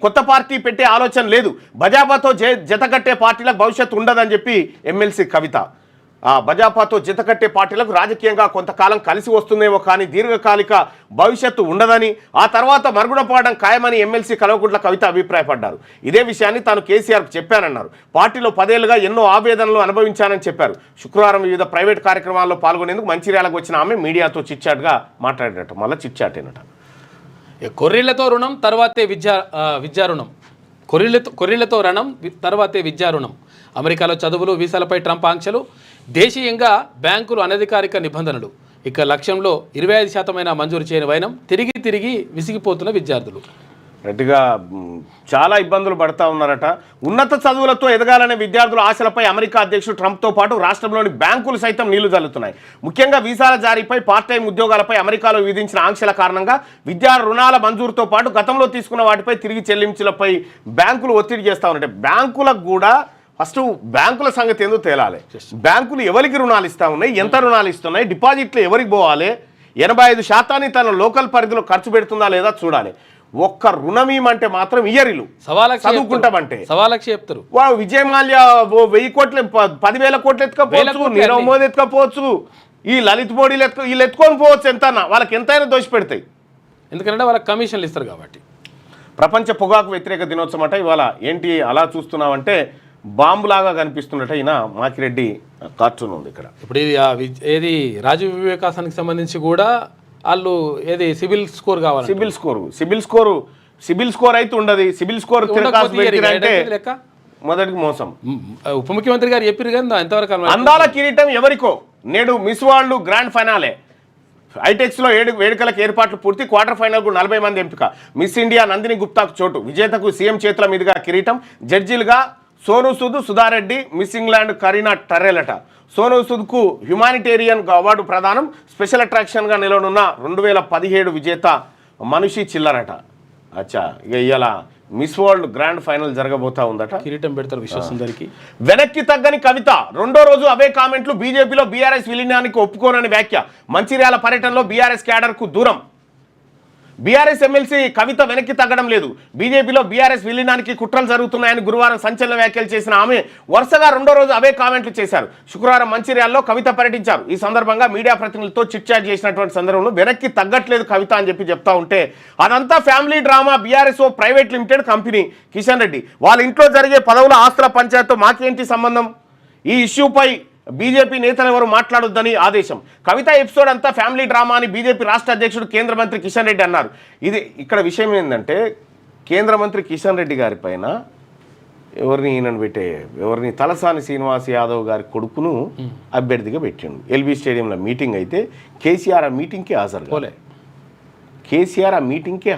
కొత్త పార్టీ పెట్టే ఆలోచన లేదు. బజాపాతో జతకట్టే పార్టీలకు భవిష్యత్తు ఉండదని చెప్పి ఎమ్మెల్సీ కవిత. బజాపాతో జతకట్టే పార్టీలకు రాజకీయంగా కొంతకాలం కలిసి వస్తుందేమో కానీ దీర్ఘకాలిక భవిష్యత్తు ఉండదని, ఆ తర్వాత మరుగున పోవడం ఖాయమని ఎమ్మెల్సీ కల్వకుంట్ల కవిత అభిప్రాయపడ్డారు. ఇదే విషయాన్ని తాను కేసీఆర్కు చెప్పానన్నారు. పార్టీలో 10 ఏళ్లుగా ఎన్నో ఆవేదనలు అనుభవించానని చెప్పారు. శుక్రవారం వివిధ ప్రైవేట్ కార్యక్రమాల్లో పాల్గొనేందుకు మంచిర్యాలకు వచ్చిన ఆమె మీడియాతో చిట్చాట్గా మాట్లాడినట్టు, మళ్ళీ చిట్చాటేనట.
కొర్రీళ్లతో రుణం తర్వాతే విద్యా రుణం, కొర్రీళ్లతో రుణం తర్వాతే విద్యా రుణం. అమెరికాలో చదువులు వీసాలపై ట్రంప్ ఆంక్షలు, దేశీయంగా బ్యాంకులు అనధికారిక నిబంధనలు. ఇక లక్ష్యంలో 25% మంజూరు చేయని వైనం, తిరిగి విసిగిపోతున్న విద్యార్థులు.
గట్టిగా చాలా ఇబ్బందులు పడతా ఉన్నారట. ఉన్నత చదువులతో ఎదగాలనే విద్యార్థుల ఆశలపై అమెరికా అధ్యక్షుడు ట్రంప్తో పాటు రాష్ట్రంలోని బ్యాంకులు సైతం నీళ్లు జల్లుతున్నాయి. ముఖ్యంగా వీసాల జారీపై పార్ట్ టైం ఉద్యోగాలపై అమెరికాలో విధించిన ఆంక్షల కారణంగా విద్యా రుణాల మంజూరుతో పాటు గతంలో తీసుకున్న వాటిపై తిరిగి చెల్లింపులపై బ్యాంకులు ఒత్తిడి చేస్తూ ఉన్నాయి. బ్యాంకులకు కూడా ఫస్ట్ బ్యాంకుల సంగతి ఏందో తేలాలి. బ్యాంకులు ఎవరికి రుణాలు ఇస్తూ ఉన్నాయి, ఎంత రుణాలు ఇస్తున్నాయి, డిపాజిట్లు ఎవరికి పోవాలి, 85% తన లోకల్ పరిధిలో ఖర్చు పెడుతుందా లేదా చూడాలి. ఒక్క రుణం ఇవ్వమంటే మాత్రం ఇయ్యరిలు చదువుకుంటామంటే
సవాలక్ష చెప్తారు.
విజయ్ మాల్యా 1000 కోట్లు 10,000 కోట్లు ఎత్తుకపోవచ్చు, నీరవ్ మోదీ ఎత్తుకపోవచ్చు, ఈ లలిత్ మోడీ వీళ్ళు ఎత్తుకొని పోవచ్చు. ఎంత వాళ్ళకి ఎంతైనా దోషి పెడతాయి,
ఎందుకంటే వాళ్ళకి కమిషన్లు ఇస్తారు కాబట్టి.
ప్రపంచ పొగాకు వ్యతిరేక దినోత్సవం అట ఇవాళ. ఏంటి అలా చూస్తున్నామంటే బాంబులాగా కనిపిస్తున్నట్ట ఈయన మాకిరెడ్డి కార్టూన్ ఉంది ఇక్కడ.
ఇప్పుడు ఇది ఏది రాజీవ్ వివేకాసానికి సంబంధించి కూడా వాళ్ళు ఏది సిబిల్ స్కోర్ కావాలి. సిబిల్ స్కోర్ అయితే ఉండదు. సిబిల్ స్కోర్ అంటే మొదటికి మోసం. ఉప ముఖ్యమంత్రి గారు చెప్పారు కదా ఎంతవరకు.
అందాల కిరీటం ఎవరికో నేడు మిస్ వరల్డ్ గ్రాండ్ ఫైనాలే. ఐటెక్స్లో వేడుకలకు ఏర్పాట్లు పూర్తి. క్వార్టర్ ఫైనల్కు 40 మంది ఎంపిక. మిస్ ఇండియా నందిని గుప్తాకు చోటు. విజేతకు సీఎం చేతుల మీదుగా కిరీటం. జడ్జీలుగా Sonu Sood, Sudha Reddy, Miss England Karina టర్రెలట. సోను సూద్కు హ్యుమానిటేరియన్ అవార్డు ప్రదానం. స్పెషల్ అట్రాక్షన్గా నిలవనున్న 2017 విజేత మనిషి చిల్లరట. అచ్చా, ఇక ఇవాళ మిస్ వరల్డ్ గ్రాండ్ ఫైనల్ జరగబోతా ఉందట.
కిరీటం పెడతారు విశ్వసుందరికి.
వెనక్కి తగ్గని కవిత రెండో రోజు అవే కామెంట్లు. బీజేపీలో బీఆర్ఎస్ విలీనానికి ఒప్పుకోనని వ్యాఖ్య. మంచిర్యాల పర్యటనలో బీఆర్ఎస్ క్యాడర్కు దూరం. బీఆర్ఎస్ ఎమ్మెల్సీ కవిత వెనక్కి తగ్గడం లేదు. బీజేపీలో బీఆర్ఎస్ విలీనానికి కుట్రలు జరుగుతున్నాయని గురువారం సంచలన వ్యాఖ్యలు చేసిన ఆమె వరుసగా రెండో రోజు అవే కామెంట్లు చేశారు. శుక్రవారం మంచిర్యాలలో కవిత పర్యటించారు. ఈ సందర్భంగా మీడియా ప్రతినిధులతో చిట్ చాట్ చేసినటువంటి సందర్భంలో వెనక్కి తగ్గట్లేదు కవిత అని చెప్తా ఉంటే అదంతా ఫ్యామిలీ డ్రామా. బీఆర్ఎస్ ఓ private limited company. Kishan Reddy వాళ్ళ ఇంట్లో జరిగే పదవుల ఆస్తుల పంచాయతీతో మాకేంటి సంబంధం? ఈ ఇష్యూపై బీజేపీ నేతలు ఎవరు మాట్లాడొద్దని ఆదేశం. కవిత ఎపిసోడ్ అంతా ఫ్యామిలీ డ్రామా అని బీజేపీ రాష్ట్ర అధ్యక్షుడు కేంద్ర మంత్రి కిషన్ రెడ్డి అన్నారు. ఇది ఇక్కడ విషయం ఏంటంటే కేంద్ర మంత్రి కిషన్ రెడ్డి గారి పైన ఎవరిని తలసాని శ్రీనివాస్ యాదవ్ గారి కొడుకును అభ్యర్థిగా పెట్టిండు. ఎల్బీ స్టేడియంలో మీటింగ్ అయితే కేసీఆర్ ఆ మీటింగ్కి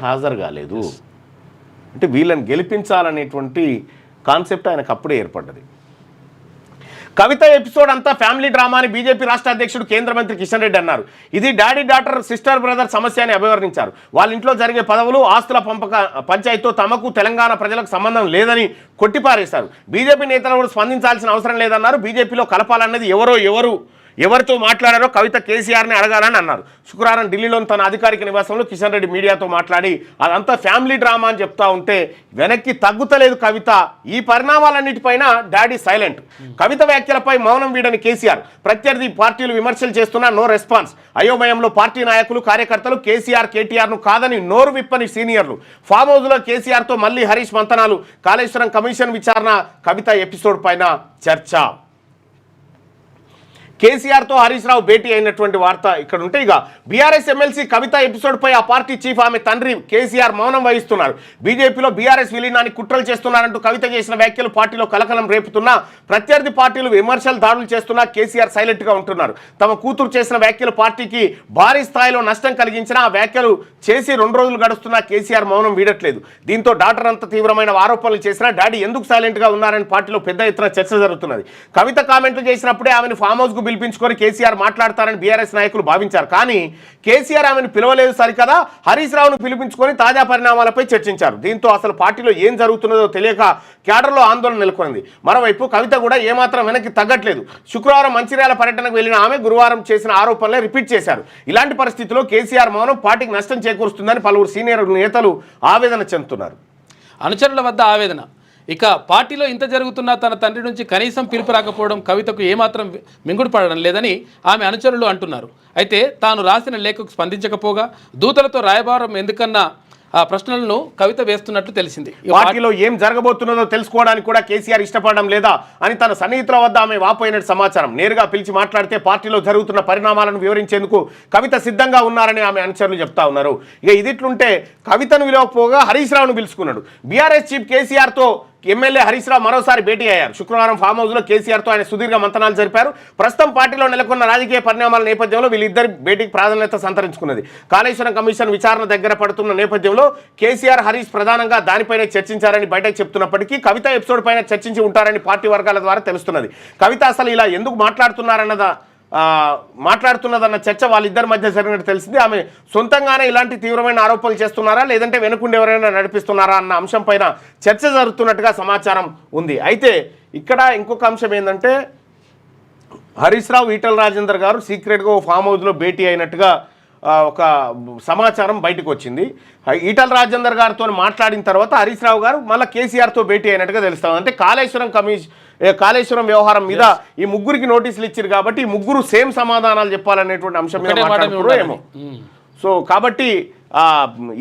హాజరు కాలేదు. అంటే వీళ్ళని గెలిపించాలనేటువంటి కాన్సెప్ట్ ఆయనకు అప్పుడే ఏర్పడ్డది. కవిత ఎపిసోడ్ అంతా ఫ్యామిలీ డ్రామా అని బీజేపీ రాష్ట్ర అధ్యక్షుడు కేంద్ర మంత్రి కిషన్ రెడ్డి అన్నారు. ఇది డాడీ డాటర్ సిస్టర్ బ్రదర్ సమస్య అని అభివర్ణించారు. వాళ్ళ ఇంట్లో జరిగే పదవులు ఆస్తుల పంచాయతీతో తమకు తెలంగాణ ప్రజలకు సంబంధం లేదని కొట్టిపారేశారు. బీజేపీ నేతలు కూడా స్పందించాల్సిన అవసరం లేదన్నారు. బీజేపీలో కలపాలన్నది ఎవరితో మాట్లాడారో కవిత కేసీఆర్ని అడగాలని అన్నారు. శుక్రవారం ఢిల్లీలోని తన అధికారిక నివాసంలో కిషన్ రెడ్డి మీడియాతో మాట్లాడి అదంతా ఫ్యామిలీ డ్రామా అని చెప్తా ఉంటే వెనక్కి తగ్గుతలేదు కవిత. ఈ పరిణామాలన్నిటిపైన డాడీ సైలెంట్. కవిత వ్యాఖ్యలపై మౌనం వీడని కేసీఆర్. ప్రత్యర్థి పార్టీలు విమర్శలు చేస్తున్నా నో రెస్పాన్స్. అయోమయంలో పార్టీ నాయకులు కార్యకర్తలు. కేటీఆర్ను కాదని నోరు విప్పని సీనియర్లు. ఫామ్ హౌస్లో కేసీఆర్తో మళ్ళీ హరీష్ మంతనాలు. కాళేశ్వరం కమిషన్ విచారణ. కవిత ఎపిసోడ్ పైన చర్చ. కేసీఆర్తో హరీష్ రావు భేటీ అయినటువంటి వార్త ఇక్కడ ఉంటే ఇక బీఆర్ఎస్ ఎమ్మెల్సీ కవిత ఎపిసోడ్పై ఆ పార్టీ చీఫ్ ఆమె తండ్రి కేసీఆర్ మౌనం వహిస్తున్నారు. బీజేపీలో బీఆర్ఎస్ విలీనానికి కుట్రలు చేస్తున్నారంటూ కవిత చేసిన వ్యాఖ్యలు పార్టీలో కలకలం రేపుతున్నా ప్రత్యర్థి పార్టీలు విమర్శలు దాడులు చేస్తున్నా కేసీఆర్ సైలెంట్గా ఉంటున్నారు. తమ కూతురు చేసిన వ్యాఖ్యలు పార్టీకి భారీ స్థాయిలో నష్టం కలిగించినా ఆ వ్యాఖ్యలు చేసి 2 రోజులు గడుస్తున్నా కేసీఆర్ మౌనం వీడట్లేదు. దీంతో డాక్టర్ అంత తీవ్రమైన ఆరోపణలు చేసినా డాడీ ఎందుకు సైలెంట్గా ఉన్నారని పార్టీలో పెద్ద ఎత్తున చర్చ జరుగుతున్నది. కవిత కామెంట్లు చేసినప్పుడే ఆమెను ఫామ్ హౌస్కు పిలిపించుకొని కేసీఆర్ మాట్లాడతారని బీఆర్ఎస్ నాయకులు భావించారు. కానీ కేసీఆర్ ఆమెను పిలవలేదు సరికదా హరీష్ రావును పిలిపించుకొని తాజా పరిణామాలపై చర్చించారు. దీంతో అసలు పార్టీలో ఏం జరుగుతున్నదో తెలియక క్యాడర్లో ఆందోళన నెలకొంది. మరోవైపు కవిత కూడా ఏమాత్రం వెనక్కి తగ్గట్లేదు. శుక్రవారం మంచిర్యాల పర్యటనకు వెళ్లిన ఆమె గురువారం చేసిన ఆరోపణలే రిపీట్ చేశారు. ఇలాంటి పరిస్థితుల్లో కేసీఆర్ మౌనం పార్టీకి నష్టం చేకూరుస్తుందని పలువురు సీనియర్ నేతలు ఆవేదన చెందుతున్నారు.
అనుచరుల వద్ద ఆవేదన. ఇక పార్టీలో ఇంత జరుగుతున్నా తన తండ్రి నుంచి కనీసం పిలుపు రాకపోవడం కవితకు ఏమాత్రం మింగుడు పడడం లేదని ఆమె అనుచరులు అంటున్నారు. అయితే తాను రాసిన లేఖకు స్పందించకపోగా దూతలతో రాయబారం ఎందుకన్నా ప్రశ్నలను కవిత వేస్తున్నట్లు తెలిసింది.
పార్టీలో ఏం జరగబోతున్నదో తెలుసుకోవడానికి కూడా కేసీఆర్ ఇష్టపడడం లేదా అని తన సన్నిహితుల వద్ద ఆమె వాపోయినట్టు సమాచారం. నేరుగా పిలిచి మాట్లాడితే పార్టీలో జరుగుతున్న పరిణామాలను వివరించేందుకు కవిత సిద్ధంగా ఉన్నారని ఆమె అనుచరులు చెప్తా ఉన్నారు. ఇక ఇదిట్లుంటే కవితను విలువకపోగా హరీష్ రావును పిలుచుకున్నాడు. బీఆర్ఎస్ చీఫ్ కేసీఆర్తో ఎమ్మెల్యే హరీష్ రావు మరోసారి భేటీ అయ్యారు. శుక్రవారం ఫామ్ హౌస్లో కేసీఆర్తో ఆయన సుదీర్ఘ మంతనాలు జరిపారు. ప్రస్తుతం పార్టీలో నెలకొన్న రాజకీయ పరిణామాల నేపథ్యంలో వీళ్ళిద్దరి భేటీకి ప్రాధాన్యత సంతరించుకున్నది. కాళేశ్వరం కమిషన్ విచారణ దగ్గర పడుతున్న నేపథ్యంలో కేసీఆర్ హరీష్ ప్రధానంగా దానిపైనే చర్చించారని బయటకు చెప్తున్నప్పటికీ కవిత ఎపిసోడ్ పైన చర్చించి ఉంటారని పార్టీ వర్గాల ద్వారా తెలుస్తున్నది. కవిత అసలు ఇలా ఎందుకు మాట్లాడుతున్నదన్న చర్చ వాళ్ళిద్దరి మధ్య జరిగినట్టు తెలిసింది. ఆమె సొంతంగానే ఇలాంటి తీవ్రమైన ఆరోపణలు చేస్తున్నారా లేదంటే వెనుకుండి ఎవరైనా నడిపిస్తున్నారా అన్న అంశం పైన చర్చ జరుగుతున్నట్టుగా సమాచారం ఉంది. అయితే ఇక్కడ ఇంకొక అంశం ఏంటంటే హరీష్ రావు ఈటల రాజేందర్ గారు సీక్రెట్గా ఓ ఫామ్ హౌస్లో భేటీ అయినట్టుగా ఒక సమాచారం బయటకు వచ్చింది. ఈటల రాజేందర్ గారితో మాట్లాడిన తర్వాత హరీష్ రావు గారు మళ్ళీ కేసీఆర్తో భేటీ అయినట్టుగా తెలుస్తాం. అంటే కాళేశ్వరం వ్యవహారం మీద ఈ ముగ్గురికి నోటీసులు ఇచ్చారు కాబట్టి ఈ ముగ్గురు సేమ్ సమాధానాలు చెప్పాలనేటువంటి అంశం మీద మాట్లాడుతున్నారో ఏమో. సో కాబట్టి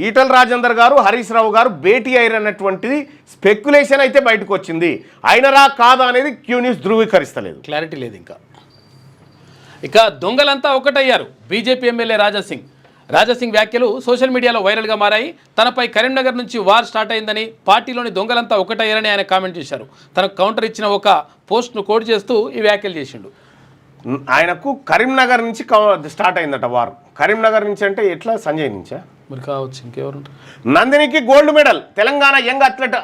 ఈటల రాజేందర్ గారు హరీష్ రావు గారు భేటీ అయ్యారన్నటువంటిది స్పెక్యులేషన్ అయితే బయటకు వచ్చింది. అయినరా కాదా అనేది క్యూ న్యూస్ ధృవీకరిస్తలేదు,
క్లారిటీ లేదు ఇంకా. ఇక దొంగలంతా ఒకటయ్యారు. బీజేపీ ఎమ్మెల్యే రాజాసింగ్ వ్యాఖ్యలు సోషల్ మీడియాలో వైరల్గా మారాయి. తనపై కరీంనగర్ నుంచి వార్ స్టార్ట్ అయిందని, పార్టీలోని దొంగలంతా ఒకటయ్యారని ఆయన కామెంట్ చేశారు. తనకు కౌంటర్ ఇచ్చిన ఒక పోస్ట్ను కోడ్ చేస్తూ ఈ వ్యాఖ్యలు చేసిండు.
ఆయనకు కరీంనగర్ నుంచి స్టార్ట్ అయిందట వార్. కరీంనగర్ నుంచి అంటే ఎట్లా? సంజయ్ నుంచా
మరి కావచ్చు, ఇంకెవరు.
నందినికి gold medal. Telangana young athlete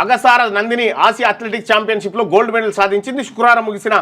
Agasara Nandini Asia athletics ఛాంపియన్షిప్లో గోల్డ్ మెడల్ సాధించింది. శుక్రవారం ముగిసిన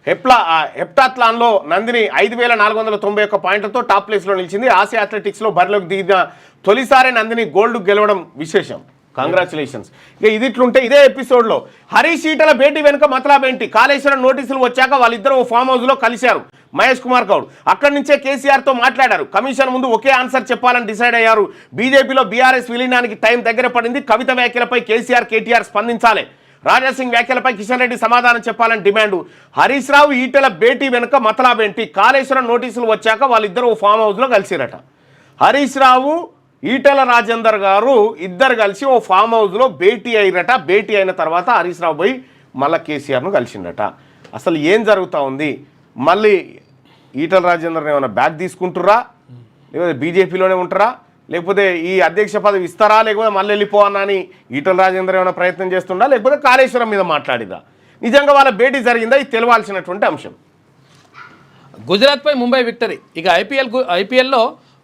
హెప్టాథ్లాన్లో నందిని 5491 పాయింట్లతో టాప్ ప్లేస్లో నిలిచింది. ఆసియా అథ్లెటిక్స్లో బరిలోకి దిగిన తొలిసారి నందిని గోల్డ్ గెలవడం విశేషం. కంగ్రాచులేషన్స్. ఇక ఇదిట్లుంటే ఇదే ఎపిసోడ్లో హరీష్ ఈటల భేటీ వెనుక మతలాబేంటి? కాళేశ్వరం నోటీసులు వచ్చాక వాళ్ళిద్దరూ ఓ ఫామ్ హౌస్లో కలిశారు. మహేష్ కుమార్ గౌడ్ అక్కడి నుంచే కేసీఆర్తో మాట్లాడారు. కమిషన్ ముందు ఒకే ఆన్సర్ చెప్పాలని డిసైడ్ అయ్యారు. బీజేపీలో బీఆర్ఎస్ విలీనానికి టైం దగ్గర పడింది. కవిత వ్యాఖ్యలపై కేసీఆర్ కేటీఆర్ స్పందించాలి. రాజాసింగ్ వ్యాఖ్యలపై కిషన్ రెడ్డి సమాధానం చెప్పాలని డిమాండ్. హరీష్ రావు ఈటల భేటీ వెనుక మతలాబేంటి? కాళేశ్వరం నోటీసులు వచ్చాక వాళ్ళిద్దరూ ఫామ్ హౌస్లో కలిసిరట. హరీష్ రావు ఈటల రాజేందర్ గారు ఇద్దరు కలిసి ఓ ఫామ్ హౌస్లో భేటీ అయ్యారట. భేటీ అయిన తర్వాత హరీష్ రావు పోయి మళ్ళీ కేసీఆర్ను కలిసిండట. అసలు ఏం జరుగుతూ ఉంది? మళ్ళీ ఈటల రాజేందర్ని ఏమైనా బ్యాక్ తీసుకుంటుర్రా, లేకపోతే బీజేపీలోనే ఉంటారా, లేకపోతే ఈ అధ్యక్ష పదవి ఇస్తారా, లేకపోతే మళ్ళీ వెళ్ళిపోవన్నా అని ఈటల రాజేందర్ ఏమైనా ప్రయత్నం చేస్తుండా, లేకపోతే కాళేశ్వరం మీద మాట్లాడిదా? నిజంగా వాళ్ళ భేటీ జరిగిందా? ఇది తెలవాల్సినటువంటి అంశం.
గుజరాత్పై ముంబై విక్టరీ. ఇక ఐపీఎల్లో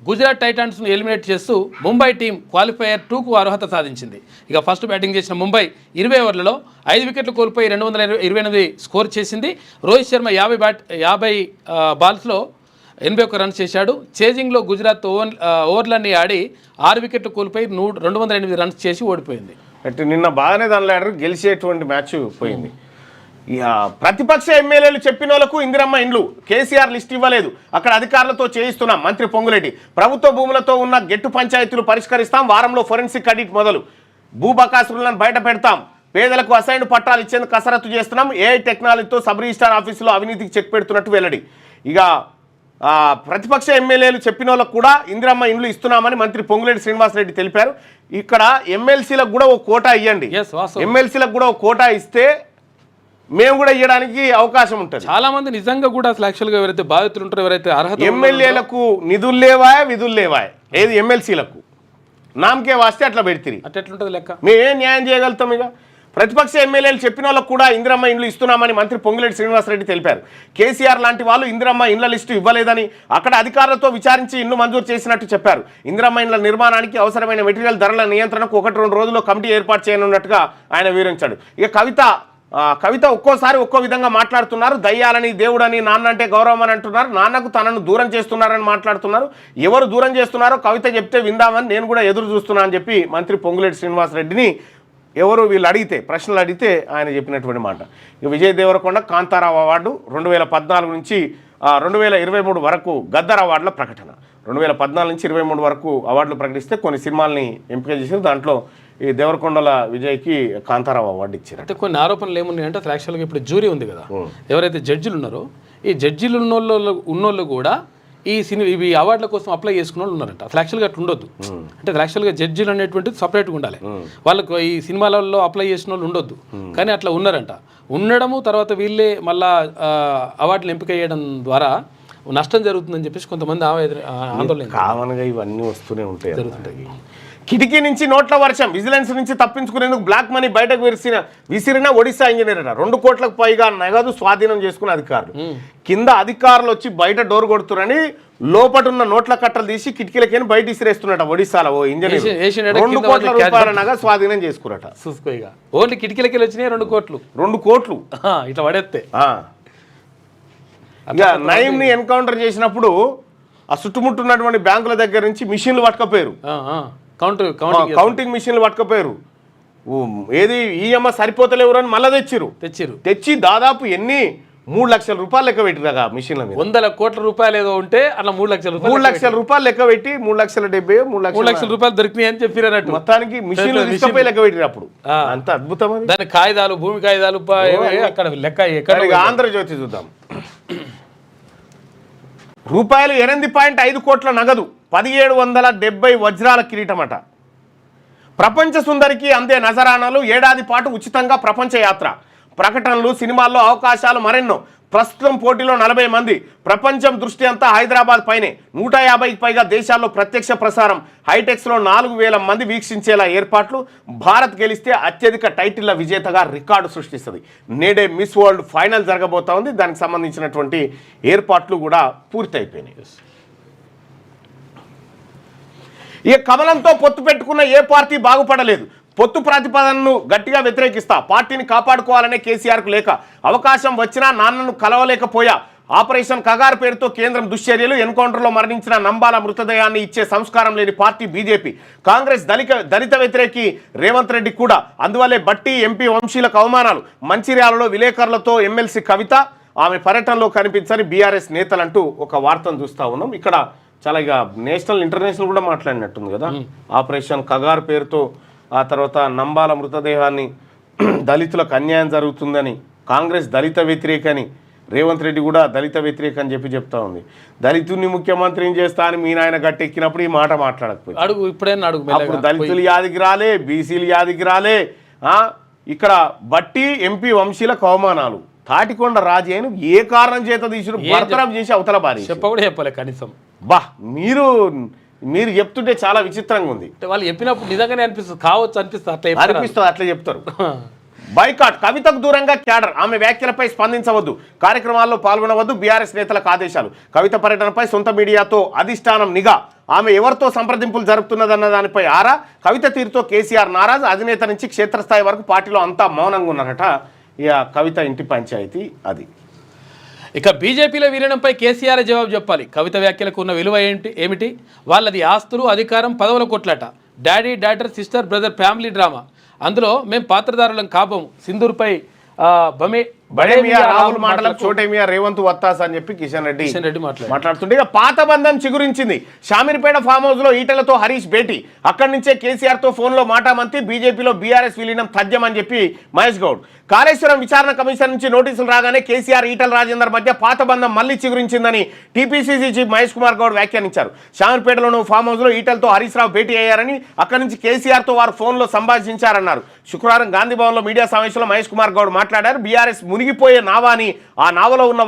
గుజరాత్ టైటాన్స్ను ఎలిమినేట్ చేస్తూ ముంబై టీం క్వాలిఫైయర్ 2కు అర్హత సాధించింది. ఇక ఫస్ట్ బ్యాటింగ్ చేసిన ముంబై 20 ఓవర్లలో 5 వికెట్లు కోల్పోయి 228 స్కోర్ చేసింది. రోహిత్ శర్మ 50 బాల్స్లో 81 రన్స్ చేశాడు. చేజింగ్లో గుజరాత్ ఓవర్లన్నీ ఆడి 6 వికెట్లు కోల్పోయి 208 రన్స్ చేసి ఓడిపోయింది.
అంటే నిన్న బాగానే దానిలో గెలిచేటువంటి మ్యాచ్ పోయింది. ప్రతిపక్ష ఎమ్మెల్యేలు చెప్పిన వాళ్ళకు ఇందిరమ్మ ఇండ్లు కేసీఆర్ లిస్ట్ ఇవ్వలేదు. అక్కడ అధికారులతో చేయిస్తున్నాం. మంత్రి పొంగులేటి ప్రభుత్వ భూములతో ఉన్న గెట్టు పంచాయతీలు పరిష్కరిస్తాం. వారంలో ఫోరెన్సిక్ ఆడిట్ మొదలు. భూబకాసురులను బయట పెడతాం. పేదలకు అసైన్డ్ పట్టాలు ఇచ్చేందుకు కసరత్తు చేస్తున్నాం. ఏఐ టెక్నాలజీతో సబ్ రిజిస్టార్ ఆఫీసులో అవినీతికి చెక్ పెడుతున్నట్టు వెల్లడి. ఇక ప్రతిపక్ష ఎమ్మెల్యేలు చెప్పిన వాళ్ళకు కూడా ఇందిరమ్మ ఇండ్లు ఇస్తున్నామని మంత్రి పొంగులేటి శ్రీనివాసరెడ్డి తెలిపారు. ఇక్కడ ఎమ్మెల్సీలకు కూడా ఒక కోటా ఇవ్వండి. ఎమ్మెల్సీలకు కూడా ఒక కోటా ఇస్తే మేము కూడా ఇవ్వడానికి అవకాశం ఉంటుంది.
చాలా మంది నిజంగా కూడా అసలు యాక్చువల్గా ఎవరైతే బాధితులు ఉంటారో, ఎవరైతే అర్హత,
ఎమ్మెల్యేలకు నిధులు లేవాయా విధులు లేవాయా? ఏది ఎమ్మెల్సీలకు నామకే వాస్తే అట్లా పెడితే
అట్లా లెక్క
మేమేం న్యాయం చేయగలుగుతాం? ఇక ప్రతిపక్ష ఎమ్మెల్యేలు చెప్పిన వాళ్ళకు కూడా ఇందిరమ్మ ఇండ్లు ఇస్తున్నామని మంత్రి పొంగులేటి శ్రీనివాసరెడ్డి తెలిపారు. కేసీఆర్ లాంటి వాళ్ళు ఇందిరమ్మ ఇండ్ల లిస్టు ఇవ్వలేదని, అక్కడ అధికారులతో విచారించి ఇండ్లు మంజూరు చేసినట్టు చెప్పారు. ఇందిరమ్మ ఇండ్ల నిర్మాణానికి అవసరమైన మెటీరియల్ ధరల నియంత్రణకు 1-2 రోజుల్లో కమిటీ ఏర్పాటు చేయనున్నట్టుగా ఆయన వివరించాడు. ఇక కవిత ఒక్కోసారి ఒక్కో విధంగా మాట్లాడుతున్నారు. దయ్యాలని, దేవుడని, నాన్న అంటే గౌరవం అని అంటున్నారు. నాన్నకు తనను దూరం చేస్తున్నారని మాట్లాడుతున్నారు. ఎవరు దూరం చేస్తున్నారో కవిత చెప్తే విందామని నేను కూడా ఎదురు చూస్తున్నా అని చెప్పి మంత్రి పొంగులేటి శ్రీనివాసరెడ్డిని వీళ్ళు ప్రశ్నలు అడిగితే ఆయన చెప్పినటువంటి మాట. ఇక విజయ్ దేవరకొండ కాంతారావు అవార్డు 2014 నుంచి 2023 వరకు గద్దర్ అవార్డుల ప్రకటన. 2014 నుంచి 23 వరకు అవార్డులు ప్రకటిస్తే కొన్ని సినిమాల్ని ఎంపిక చేసి దాంట్లో ఈ దేవరకొండల విజయ్కి కాంతారావు అవార్డు ఇచ్చారు.
అంటే కొన్ని ఆరోపణలు ఏమున్నాయి అంటే అసలు యాక్చువల్గా ఇప్పుడు జ్యూరీ ఉంది కదా, ఎవరైతే జడ్జిలు ఉన్నారో ఈ జడ్జిలు ఉన్నోళ్ళు కూడా ఇవి అవార్డుల కోసం అప్లై చేసుకున్న వాళ్ళు ఉన్నారంట. అసలు యాక్చువల్గా అట్లా ఉండొద్దు. అంటే యాక్చువల్గా జడ్జిలు అనేటువంటిది సపరేట్గా ఉండాలి. వాళ్ళకు ఈ సినిమాలలో అప్లై చేసిన వాళ్ళు ఉండొద్దు, కానీ అట్లా ఉన్నారంట. ఉండడము తర్వాత వీళ్ళే మళ్ళా అవార్డులు ఎంపిక చేయడం ద్వారా నష్టం జరుగుతుందని చెప్పేసి కొంతమంది ఆందోళన.
కామన్గా ఇవన్నీ వస్తూనే ఉంటాయి, జరుగుతుంటాయి. కిటికీ నుంచి నోట్ల వర్షం, విజిలెన్స్ నుంచి తప్పించుకునేందుకు బ్లాక్ మనీ బయటకు విసిరిన ఒడిశా ఇంజనీర్ 2 కోట్లకు పైగా నగదు స్వాధీనం చేసుకున్న అధికారులు. కింద అధికారులు వచ్చి బయట డోర్ కొడుతురని లోపటున్న నోట్ల కట్టలు తీసి కిటికీలకి బయట విసిరేస్తున్నట ఒడిశాలో ఓ ఇంజనీర్. 2 కోట్ల రూపాయల నగ స్వాధీనం చేసుకున్నట.
చూసుకోగా ఓన్లీ కిటికీలకి వచ్చినాయి 2 కోట్లు.
2 కోట్లు
ఇట్లా పడేస్తే.
ఇక నయీంని ఎన్కౌంటర్ చేసినప్పుడు ఆ చుట్టుముట్టున్నటువంటి బ్యాంకుల దగ్గర నుంచి మిషన్లు పట్టుకపోయారు, కౌంటింగ్ మిషన్లు పట్టుకపోయారు. ఏది ఈఎంఐ సరిపోతలేవు అని మళ్ళీ తెచ్చి దాదాపు ఎన్ని 3 లక్షల రూపాయలు లెక్క పెట్టిరా మిషన్ల మీద.
100 కోట్ల రూపాయలు ఏదో ఉంటే అట్లా 3 లక్షల రూపాయలు
లెక్క పెట్టి 3,70,000 3 లక్షల
రూపాయలు దొరికినాయి అని చెప్పిరన్నట్టు.
మొత్తానికి మిషన్లు తీసుకపోయి లెక్క పెట్టిరు. అప్పుడు అంత అద్భుతం.
దాని కాగితాలు, భూమి కాగితాలు అక్కడ లెక్క ఎక్కడ.
ఆంధ్రజ్యోతి చూద్దాం. రూపాయలు 8.5 కోట్ల నగదు, 1770 వజ్రాల కిరీటమట. ప్రపంచ సుందరికి అందే నజరానాలు, ఏడాది పాటు ఉచితంగా ప్రపంచ యాత్ర, ప్రకటనలు, సినిమాల్లో అవకాశాలు మరెన్నో. ప్రస్తుతం పోటీలో 40 మంది. ప్రపంచం దృష్టి అంతా హైదరాబాద్ పైనే. 150కి పైగా దేశాల్లో ప్రత్యక్ష ప్రసారం. హైటెక్స్లో 4,000 మంది వీక్షించేలా ఏర్పాట్లు. భారత్ గెలిస్తే అత్యధిక టైటిళ్ల విజేతగా రికార్డు సృష్టిస్తుంది. నేడే మిస్ వరల్డ్ ఫైనల్ జరగబోతా ఉంది. దానికి సంబంధించినటువంటి ఏర్పాట్లు కూడా పూర్తయిపోయినాయి. ఈ కమలంతో పొత్తు పెట్టుకున్న ఏ పార్టీ బాగుపడలేదు. పొత్తు ప్రతిపాదనను గట్టిగా వ్యతిరేకిస్తా. పార్టీని కాపాడుకోవాలనే కేసీఆర్కు లేక అవకాశం వచ్చినా నాన్నను కలవలేకపోయా. ఆపరేషన్ కగారు పేరుతో కేంద్రం దుశ్చర్యలు. ఎన్కౌంటర్లో మరణించిన నంబాల మృతదేహాన్ని ఇచ్చే సంస్కారం లేని పార్టీ బీజేపీ. కాంగ్రెస్ దళిత వ్యతిరేకి రేవంత్ రెడ్డి కూడా. అందువల్లే బట్టి ఎంపీ వంశీలకు అవమానాలు. మంచిర్యాలలో విలేకరులతో ఎమ్మెల్సీ కవిత, ఆమె పర్యటనలో కనిపించని బీఆర్ఎస్ నేతలంటూ ఒక వార్తను చూస్తూ ఉన్నాం. ఇక్కడ చాలా ఇక నేషనల్ ఇంటర్నేషనల్ కూడా మాట్లాడినట్టుంది కదా. ఆపరేషన్ కగారు పేరుతో ఆ తర్వాత నంబాల మృతదేహాన్ని దళితులకు అన్యాయం జరుగుతుందని, కాంగ్రెస్ దళిత వ్యతిరేకని, రేవంత్ రెడ్డి కూడా దళిత వ్యతిరేక అని చెప్తా ఉంది. దళితుడిని ముఖ్యమంత్రిని చేస్తా అని మీ నాయన గట్టెక్కినప్పుడు ఈ మాట మాట్లాడకపోయి అప్పుడు దళితులు యాదికి రాలే, బీసీలు యాదికి రాలే. ఇక్కడ బట్టి ఎంపీ వంశీలకు అవమానాలు. తాటికొండ రాజయ్యను ఏ కారణం చేత తీసుడు బర్తరఫ్ చేసి అవతల భారీ
చెప్పలే కనీసం.
బా మీరు చెప్తుంటే చాలా విచిత్రంగా ఉంది.
వాళ్ళు చెప్పినప్పుడు నిజంగానే అనిపిస్తుంది, కావచ్చు అనిపిస్తుంది,
అట్లా చెప్తారు. బైకాట్, కవితకు దూరంగా క్యాడర్, ఆమె వ్యాఖ్యలపై స్పందించవద్దు, కార్యక్రమాల్లో పాల్గొనవద్దు, బీఆర్ఎస్ నేతలకు ఆదేశాలు. కవిత పర్యటనపై సొంత మీడియాతో అధిష్టానం నిఘా. ఆమె ఎవరితో సంప్రదింపులు జరుపుతున్నదన్న దానిపై ఆరా. కవిత తీరుతో కేసీఆర్ నారాజ్. అధినేత నుంచి క్షేత్రస్థాయి వరకు పార్టీలో అంతా మౌనంగా ఉన్నారట. ఇక కవిత ఇంటి పంచాయతీ అది.
ఇక బీజేపీలో విలీనంపై కేసీఆర్ జవాబు చెప్పాలి. కవిత వ్యాఖ్యలకు ఉన్న విలువ ఏమిటి? వాళ్ళది ఆస్తులు, అధికారం, పదవుల కొట్లాట. Daddy, daughter, sister, brother family drama. అందులో మేము పాత్రధారులం కాపము. సింధూర్పై
రాహుల్ మాటలకు చోటేమియా రేవంత్ వత్తాస అని చెప్పి కిషన్ రెడ్డి మాట్లాడుతుంటే పాత బంధం చిగురించింది. షామీర్పేట ఫామ్ హౌస్ లో ఈటలతో హరీష్ భేటీ. అక్కడి నుంచే కేసీఆర్ తో ఫోన్ లో మాటామంతి. బీజేపీలో బీఆర్ఎస్ విలీనం తథ్యం అని చెప్పి మహేష్ గౌడ్. కాళేశ్వరం విచారణ కమిషన్ నుంచి నోటీసులు రాగానే కేసీఆర్, ఈటల రాజేందర్ మధ్య పాత బంధం మళ్లీ చిగురించిందని టీపీసీసీ చీఫ్ మహేష్ కుమార్ గౌడ్ వ్యాఖ్యానించారు. షామీర్పేటలోని ఫామ్ హౌస్ లో ఈటలతో హరీష్ రావు భేటీ అయ్యారని, అక్కడి నుంచి కేసీఆర్ తో వారు ఫోన్ లో సంభాషించారన్నారు. శుక్రవారం గాంధీ భవన్ లో మీడియా సమావేశంలో మహేష్ కుమార్ గౌడ్ మాట్లాడారు. బీఆర్ఎస్ మునిగిపోయే నావాని, ఆ నావలో ఉన్న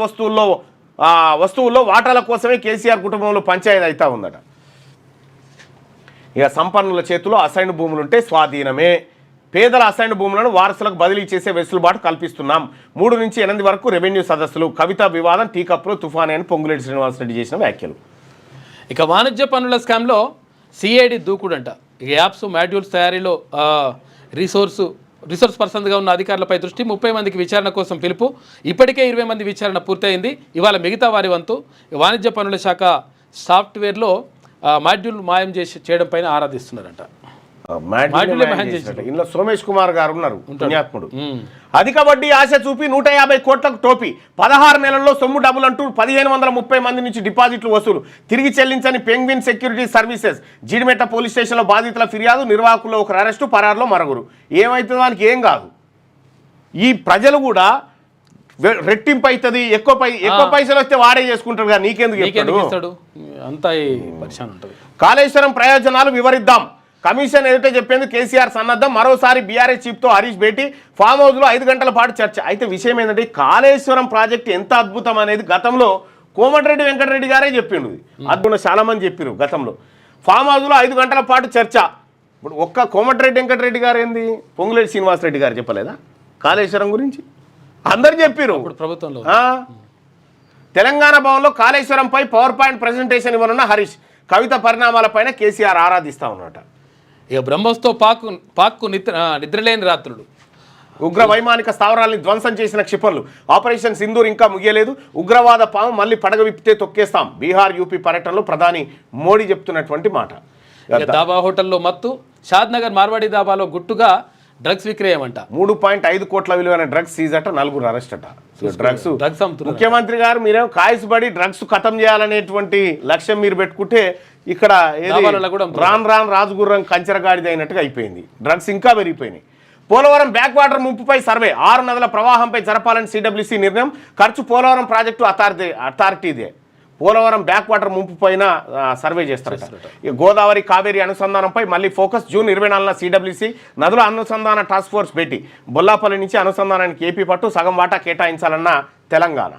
వస్తువుల్లో వాటాల కోసమే కేసీఆర్ కుటుంబంలో పంచాయతీ అవుతా ఉందట. ఇక సంపన్నుల చేతిలో అసైన్ భూములుంటే స్వాధీనమే. పేదల అసైన్ భూములను వారసులకు బదిలీ చేసే వెసులుబాటు కల్పిస్తున్నాం. 3 నుంచి 8 వరకు రెవెన్యూ సదస్సులు. కవిత వివాదం టీకప్లో తుఫానే అని పొంగులేటి శ్రీనివాసరెడ్డి చేసిన వ్యాఖ్యలు.
ఇక వాణిజ్య పన్నుల స్కామ్లో సిఐడి దూకుడంట. యాప్స్, మాడ్యూల్స్ తయారీలో రిసోర్స్ పర్సన్గా ఉన్న అధికారులపై దృష్టి. 30 మందికి విచారణ కోసం పిలుపు. ఇప్పటికే 20 మంది విచారణ పూర్తయింది. ఇవాళ మిగతా వారి వంతు. వాణిజ్య పన్నుల శాఖ సాఫ్ట్వేర్లో మాడ్యూల్ మాయం చేయడం పైన ఆరాధిస్తున్నారంట.
ఇందులో సోమేష్ కుమార్ గారు ఉన్నారు, పుణ్యాత్ముడు. అధిక వడ్డీ ఆశ చూపి 150 కోట్లకు టోపీ. 16 నెలల్లో సొమ్ము డబ్బులంటూ 1530 మంది నుంచి డిపాజిట్లు వసూలు. తిరిగి చెల్లించని పెంగ్విన్ సెక్యూరిటీ సర్వీసెస్. జీడిమెట్ట పోలీస్ స్టేషన్లో బాధితుల ఫిర్యాదు. నిర్వాహకుల్లో ఒకరు అరెస్టు, పరారులో మరొకరు. ఏమైతే దానికి ఏం కాదు. ఈ ప్రజలు కూడా రెట్టింపు అవుతుంది, ఎక్కువ పైసలు వస్తే వాడే చేసుకుంటాడు కదా, నీకెందుకు
ఇస్తాడు? అంతా పరిశాన్ ఉంటుంది.
కాళేశ్వరం ప్రయోజనాలు వివరిద్దాం. కమిషన్ ఎదుట చెప్పేందు కేసీఆర్ సన్నద్ధం. మరోసారి బీఆర్ఎస్ చీఫ్తో హరీష్ భేటీ. ఫామ్ హౌస్లో 5 గంటల పాటు చర్చ. అయితే విషయం ఏంటంటే కాళేశ్వరం ప్రాజెక్టు ఎంత అద్భుతం అనేది గతంలో కోమటిరెడ్డి వెంకటరెడ్డి గారే చెప్పిండు. అద్భుతం చాలా మంది చెప్పారు గతంలో. ఫామ్ హౌస్లో 5 గంటల పాటు చర్చ. ఇప్పుడు ఒక్క కోమటిరెడ్డి వెంకటరెడ్డి గారు ఏంది, పొంగులేటి శ్రీనివాసరెడ్డి గారు చెప్పలేదా కాళేశ్వరం గురించి? అందరు చెప్పారు
ప్రభుత్వంలో.
తెలంగాణ భవన్లో కాళేశ్వరంపై పవర్ పాయింట్ ప్రెజెంటేషన్ ఇవ్వనున్న హరీష్. కవిత పరిణామాలపైన కేసీఆర్ ఆరాధిస్తా ఉన్నట.
ఇక బ్రహ్మోస్తో పాక్కు నిద్రలేని రాత్రులు.
ఉగ్ర వైమానిక స్థావరాల్ని ధ్వంసం చేసిన క్షిపణులు. ఆపరేషన్ సింధూర్ ఇంకా ముగియలేదు. ఉగ్రవాద పాము మళ్ళీ పడగ విప్పితే తొక్కేస్తాం. బీహార్ యూపీ పర్యటనలో ప్రధాని మోడీ చెప్తున్నటువంటి మాట.
దాబా హోటల్లో మత్తు. షాద్నగర్ మార్వాడి దాబాలో గుట్టుగా డ్రగ్స్ విక్రయం అంట.
3.5 కోట్ల విలువైన డ్రగ్స్ సీజ్ అట. 4 అరెస్ట్ అట. డ్రగ్స్ ముఖ్యమంత్రి గారు మీరేమో కాయసుబడి డ్రగ్స్ ఖతం చేయాలనేటువంటి లక్ష్యం మీరు పెట్టుకుంటే ఇక్కడ రాన్ రాజుగుర్రం కంచెరగాడిది అయినట్టుగా అయిపోయింది. డ్రగ్స్ ఇంకా పెరిగిపోయినాయి. పోలవరం బ్యాక్ వాటర్ ముంపుపై సర్వే. 6 నదుల ప్రవాహంపై జరపాలని సిడబ్ల్యూసీ నిర్ణయం. ఖర్చు పోలవరం ప్రాజెక్టు అథారిటీదే. పోలవరం బ్యాక్ వాటర్ ముంపు పైన సర్వే చేస్తారు. గోదావరి కావేరీ అనుసంధానంపై మళ్ళీ ఫోకస్. జూన్ 24న సిడబ్ల్యూసీ నదుల అనుసంధాన టాస్క్ ఫోర్స్ భేటీ. బొల్లాపల్లి నుంచి అనుసంధానానికి ఏపీ పట్టు సగం వాటా కేటాయించాలన్న తెలంగాణ.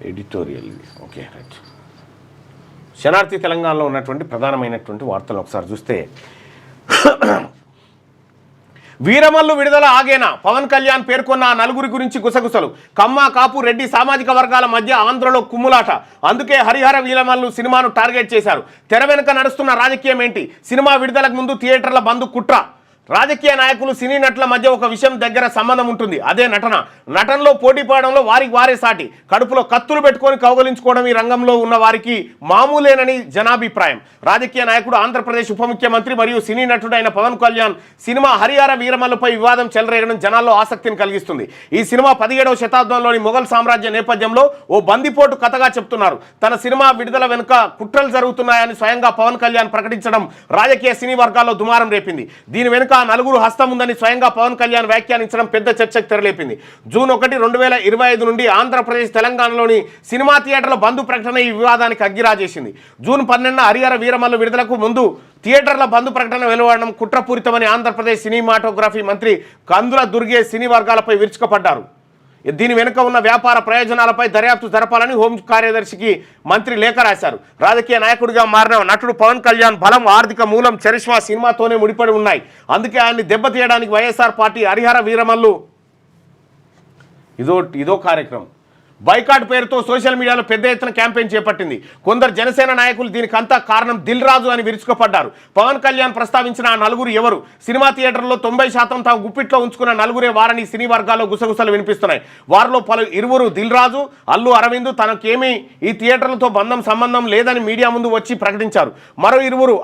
ఎడిటోరియల్. Okay right. శనార్థి తెలంగాణలో ఉన్నటువంటి ప్రధానమైనటువంటి వార్తలు ఒకసారి చూస్తే, వీరమల్లు విడుదల ఆగేనా? పవన్ కళ్యాణ్ పేర్కొన్న 4 గురించి గుసగుసలు. కమ్మ కాపు రెడ్డి సామాజిక వర్గాల మధ్య ఆంధ్రలో కుమ్ములాట. అందుకే హరిహర వీరమల్లు సినిమాను టార్గెట్ చేశారు. తెర వెనుక నడుస్తున్న రాజకీయం ఏంటి? సినిమా విడుదలకు ముందు థియేటర్ల బంద్ కుట్ర. రాజకీయ నాయకులు సినీ నటుల మధ్య ఒక విషయం దగ్గర సంబంధం ఉంటుంది, అదే నటన. నటనలో పోటీ పడడంలో వారికి వారే సాటి. కడుపులో కత్తులు పెట్టుకొని కౌగలించుకోవడం ఈ రంగంలో ఉన్న వారికి మామూలేనని జనాభిప్రాయం. రాజకీయ నాయకుడు, ఆంధ్రప్రదేశ్ ఉప ముఖ్యమంత్రి మరియు సినీ నటుడైన పవన్ కళ్యాణ్ సినిమా హరిహర వీరమల్లుపై వివాదం చెలరేగడం జనాల్లో ఆసక్తిని కలిగిస్తుంది. ఈ సినిమా 17వ శతాబ్దంలోని మొఘల్ సామ్రాజ్య నేపథ్యంలో ఓ బందిపోటు కథగా చెప్తున్నారు. తన సినిమా విడుదల వెనుక కుట్రలు జరుగుతున్నాయని స్వయంగా పవన్ కళ్యాణ్ ప్రకటించడం రాజకీయ సినీ వర్గాల్లో దుమారం రేపింది. దీని వెనుక 4 హస్తం ఉందని స్వయంగా పవన్ కళ్యాణ్ వ్యాఖ్యానించడం పెద్ద చర్చకు తెరలేపింది. జూన్ 1, 2025 నుండి ఆంధ్రప్రదేశ్, తెలంగాణలోని సినిమా థియేటర్ల బంద్ ప్రకటన ఈ వివాదానికి అగ్గిరాజేసింది. జూన్ 12న హరిహర వీరమల్లు విడుదలకు ముందు థియేటర్ల బంద్ ప్రకటన వెలువడడం కుట్రపూరితమని ఆంధ్రప్రదేశ్ సినిమాటోగ్రఫీ మంత్రి కందుల దుర్గే సినీ వర్గాలపై విరుచుకుపడ్డారు. దీని వెనుక ఉన్న వ్యాపార ప్రయోజనాలపై దర్యాప్తు జరపాలని హోం కార్యదర్శికి మంత్రి లేఖ రాశారు. రాజకీయ నాయకుడిగా మారిన నటుడు పవన్ కళ్యాణ్ బలం, ఆర్థిక మూలం, చరిష్మా సినిమాతోనే ముడిపడి ఉన్నాయి. అందుకే ఆయన్ని దెబ్బతీయడానికి వైఎస్ఆర్ పార్టీ హరిహర వీరమల్లు ఇదో కార్యక్రమం. బైకాట్ పేరుతో సోషల్ మీడియాలో పెద్ద ఎత్తున క్యాంపెయిన్ చేపట్టింది. కొందరు జనసేన నాయకులు దీనికంతా కారణం దిల్ రాజు అని విరుచుకుపడ్డారు. పవన్ కళ్యాణ్ ప్రస్తావించిన ఆ 4 ఎవరు? సినిమా థియేటర్లో 90% తాము గుప్పిట్లో ఉంచుకున్న 4 వారని సినీ వర్గాల్లో గుసగుసలు వినిపిస్తున్నాయి. వారిలో ఇరువురు దిల్ రాజు, అల్లు అరవింద్ తనకేమీ ఈ థియేటర్లతో సంబంధం లేదని మీడియా ముందు వచ్చి ప్రకటించారు. మరో ఇరువురు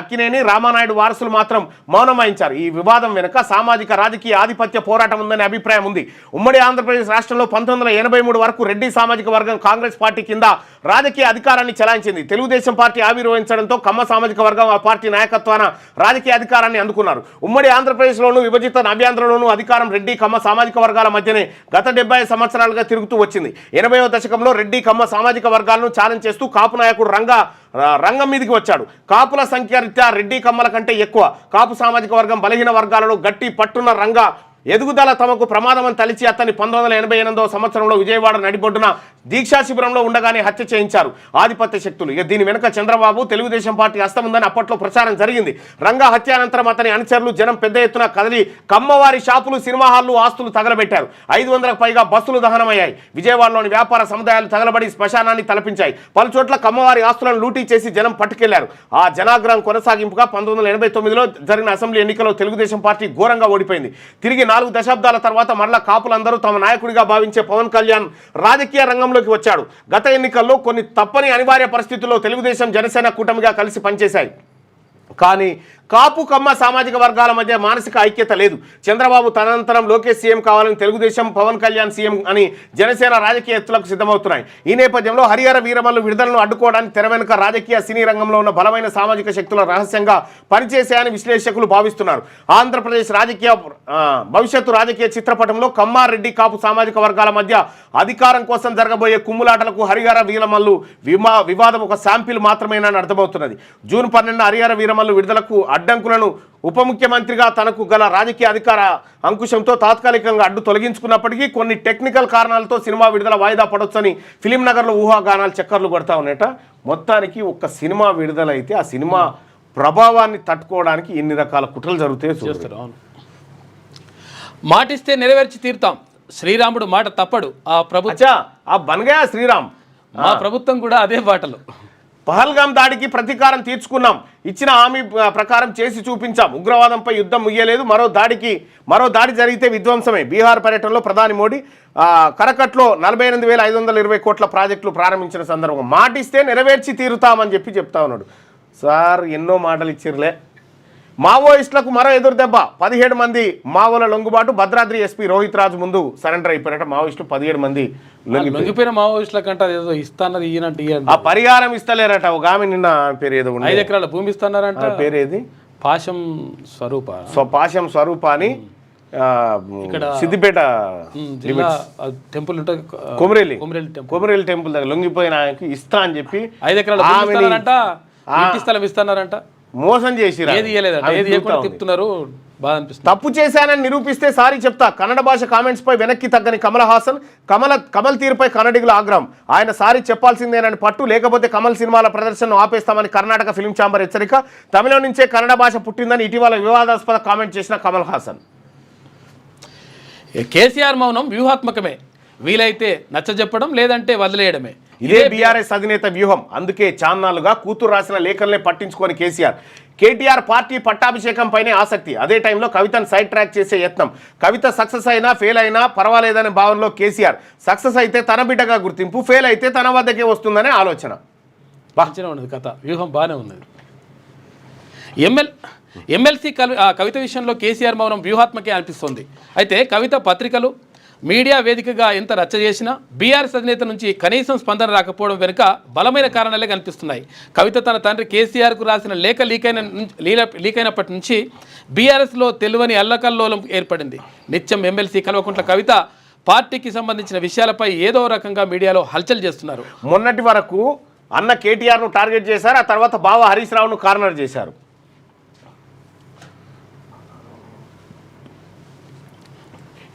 అక్కినేని రామానాయుడు వారసులు మాత్రం మౌనం వహించారు. ఈ వివాదం వెనుక సామాజిక రాజకీయ ఆధిపత్య పోరాటం ఉందనే అభిప్రాయం ఉంది. ఉమ్మడి ఆంధ్రప్రదేశ్ రాష్ట్రంలో 1983 వరకు రెడ్డి సామాజిక వర్గం కాంగ్రెస్ పార్టీ కింద రాజకీయ అధికారాన్ని చెలాయించింది. తెలుగుదేశం పార్టీ ఆవిర్భవించడంతో కమ్మ సామాజిక వర్గం ఆ పార్టీ నాయకత్వాన రాజకీయ అధికారాన్ని అందుకున్నారు. ఉమ్మడి ఆంధ్రప్రదేశ్లోనూ విభజిత నవ్యాంధ్రలోనూ అధికారం రెడ్డి కమ్మ సామాజిక వర్గాల మధ్యనే గత 70 సంవత్సరాలుగా తిరుగుతూ వచ్చింది. 80వ దశకంలో రెడ్డి కమ్మ సామాజిక వర్గాలను ఛాలెంజ్ చేస్తూ కాపు నాయకుడు రంగం మీదికి వచ్చాడు. కాపుల సంఖ్య రీత్యా రెడ్డి కమ్మల కంటే ఎక్కువ. కాపు సామాజిక వర్గం బలహీన వర్గాలలో గట్టి పట్టున్న ఎదుగుదల తమకు ప్రమాదమని తలిచి అతన్ని 1988వ సంవత్సరంలో విజయవాడ నడిబొడ్డున దీక్షా శిబిరంలో ఉండగానే హత్య చేయించారు ఆధిపత్య శక్తులు. దీని వెనుక చంద్రబాబు, తెలుగుదేశం పార్టీ హస్తం ఉందని అప్పట్లో ప్రచారం జరిగింది. రంగా హత్యానంతరం అతని అనుచరులు, జనం పెద్ద ఎత్తున కదిలి కమ్మవారి షాపులు, సినిమా హాళ్లు, ఆస్తులు తగలబెట్టారు. 500కు పైగా బస్సులు దహనమయ్యాయి. విజయవాడలోని వ్యాపార సముదాయాలు తగలబడి శ్మశానాన్ని తలపించాయి. పలుచోట్ల కమ్మవారి ఆస్తులను లూటీ చేసి జనం పట్టుకెళ్లారు. ఆ జనాగ్రహం కొనసాగింపుగా 1989లో జరిగిన అసెంబ్లీ ఎన్నికల్లో తెలుగుదేశం పార్టీ ఘోరంగా ఓడిపోయింది. తిరిగి 4 దశాబ్దాల తర్వాత మరలా కాపులందరూ తమ నాయకుడిగా భావించే పవన్ కళ్యాణ్ రాజకీయ రంగంలోకి వచ్చాడు. గత ఎన్నికల్లో కొన్ని తప్పని అనివార్య పరిస్థితుల్లో తెలుగుదేశం, జనసేన కూటమిగా కలిసి పనిచేశాయి. కానీ కాపు కమ్మ సామాజిక వర్గాల మధ్య మానసిక ఐక్యత లేదు. చంద్రబాబు తదనంతరం లోకేష్ సీఎం కావాలని తెలుగుదేశం, పవన్ కళ్యాణ్ సీఎం అని జనసేన రాజకీయ ఎత్తులకు సిద్ధమవుతున్నాయి. ఈ నేపథ్యంలో హరిహర వీరమల్లు విడుదలను అడ్డుకోవడానికి తెర వెనుక రాజకీయ సినీ రంగంలో ఉన్న బలమైన సామాజిక శక్తుల రహస్యంగా పనిచేశాయని విశ్లేషకులు భావిస్తున్నారు. ఆంధ్రప్రదేశ్ భవిష్యత్తు రాజకీయ చిత్రపటంలో కమ్మారెడ్డి కాపు సామాజిక వర్గాల మధ్య అధికారం కోసం జరగబోయే కుమ్ములాటలకు హరిహర వీరమల్లు వివాదం ఒక శాంపిల్ మాత్రమేనని అర్థమవుతున్నది. జూన్ 12 హరిహర వీరమల్లు విడుదలకు అడ్డంకులను ఉప ముఖ్యమంత్రిగా తనకు గల రాజకీయ అధికార అంకుశంతో తాత్కాలికంగా అడ్డు తొలగించుకున్నప్పటికీ కొన్ని టెక్నికల్ కారణాలతో సినిమా విడుదల వాయిదా పడొచ్చని ఫిలిం నగర్లో ఊహాగానాలు చక్కర్లు కొడతా ఉన్నాయట. మొత్తానికి ఒక్క సినిమా విడుదల అయితే ఆ సినిమా ప్రభావాన్ని తట్టుకోవడానికి ఎన్ని రకాల కుట్రలు జరుగుతాయో
మాటిస్తే నెరవేర్చి తీరుతాం. శ్రీరాముడు మాట తప్పడు.
ఆ బన్గయా శ్రీరామ్,
మా ప్రభుత్వం కూడా అదే బాటలు.
పహల్గాం దాడికి ప్రతీకారం తీర్చుకున్నాం, ఇచ్చిన హామీ ప్రకారం చేసి చూపించాం. ఉగ్రవాదంపై యుద్ధం ముగియలేదు, మరో దాడి జరిగితే విధ్వంసమే. బీహార్ పర్యటనలో ప్రధాని మోడీ కరకట్లో 48,520 కోట్ల ప్రాజెక్టులు ప్రారంభించిన సందర్భంగా మాటిస్తే నెరవేర్చి తీరుతామని చెప్తా ఉన్నాడు. సార్ ఎన్నో మాటలు ఇచ్చిర్లే. మావోయిస్టులకు మరో ఎదురు దెబ్బ. 17 మంది మావోల లొంగుబాటు. భద్రాద్రి ఎస్పీ రోహిత్ రాజు ముందు సరెండర్ అయిపోయినట్టు మావోయిస్టులు 17 మంది
లొంగిపోయిన మావోయిస్టుల కంటే ఏదో ఇస్తాన్నారు, ఈయనంటే
ఆ పరిహారం ఇస్తలేరట. ఒక ఆమె నిన్న పేరు ఏదో
5 ఎకరాల భూమి ఇస్తున్నారంట.
పేరేది?
పాశం
స్వరూప అని ఇక్కడ సిద్దిపేట
టెంపుల్ ఉంటుంది,
కొమరేలి టెంపుల్ దగ్గర లొంగిపోయిన ఆయనకి ఇస్తా అని చెప్పి
5 ఎకరాల ఇంటి స్థలం ఇస్తున్నారంట.
మోసం చేసి తప్పు చేశానని నిరూపిస్తే సారీ చెప్తా. కన్నడ భాష కామెంట్స్ పై వెనక్కి తగ్గని కమల్ హాసన్. కమల్ తీరుపై కన్నడిగుల ఆగ్రహం. ఆయన సారీ చెప్పాల్సిందేనని పట్టు, లేకపోతే కమల్ సినిమాల ప్రదర్శనను ఆపేస్తామని కర్ణాటక ఫిల్మ్ ఛాంబర్ హెచ్చరిక. తమిళం నుంచే కన్నడ భాష పుట్టిందని ఇటీవల వివాదాస్పద కామెంట్ చేసిన కమల్ హాసన్.
కేసీఆర్ మౌనం వ్యూహాత్మకమే, వీలైతే నచ్చజెప్పడం లేదంటే వదిలేయడమే.
ఇదే బీఆర్ఎస్ అధినేత వ్యూహం. అందుకే చాన్నాళ్లుగా కూతురు రాసిన లేఖలనే పట్టించుకొని కేటీఆర్ పార్టీ పట్టాభిషేకం పైనే ఆసక్తి. అదే టైంలో కవితను సైడ్ ట్రాక్ చేసే యత్నం. కవిత సక్సెస్ అయినా ఫెయిల్ అయినా పర్వాలేదనే భావనలో కేసీఆర్. సక్సెస్ అయితే తన బిడ్డగా గుర్తింపు, ఫెయిల్ అయితే తన వద్దకే వస్తుందనే ఆలోచన.
బాగా ఉన్నది కథ, వ్యూహం బాగానే ఉన్నది. ఎమ్మెల్సీ కవిత విషయంలో కేసీఆర్ మౌనం వ్యూహాత్మకే అనిపిస్తుంది. అయితే కవిత పత్రికలు, మీడియా వేదికగా ఎంత రచ్చ చేసినా బీఆర్ఎస్ అధినేత నుంచి కనీసం స్పందన రాకపోవడం వెనుక బలమైన కారణాలే కనిపిస్తున్నాయి. కవిత తన తండ్రి కేసీఆర్కు రాసిన లేఖ లీక్ అయినప్పటి నుంచి బీఆర్ఎస్లో తెలియని అల్లకల్లోలం ఏర్పడింది. నిత్యం ఎమ్మెల్సీ కల్వకుంట్ల కవిత పార్టీకి సంబంధించిన విషయాలపై ఏదో రకంగా మీడియాలో హల్చల్ చేస్తున్నారు.
మొన్నటి వరకు అన్న కేటీఆర్ను టార్గెట్ చేశారు, ఆ తర్వాత బావ హరీష్ రావును కార్నర్ చేశారు.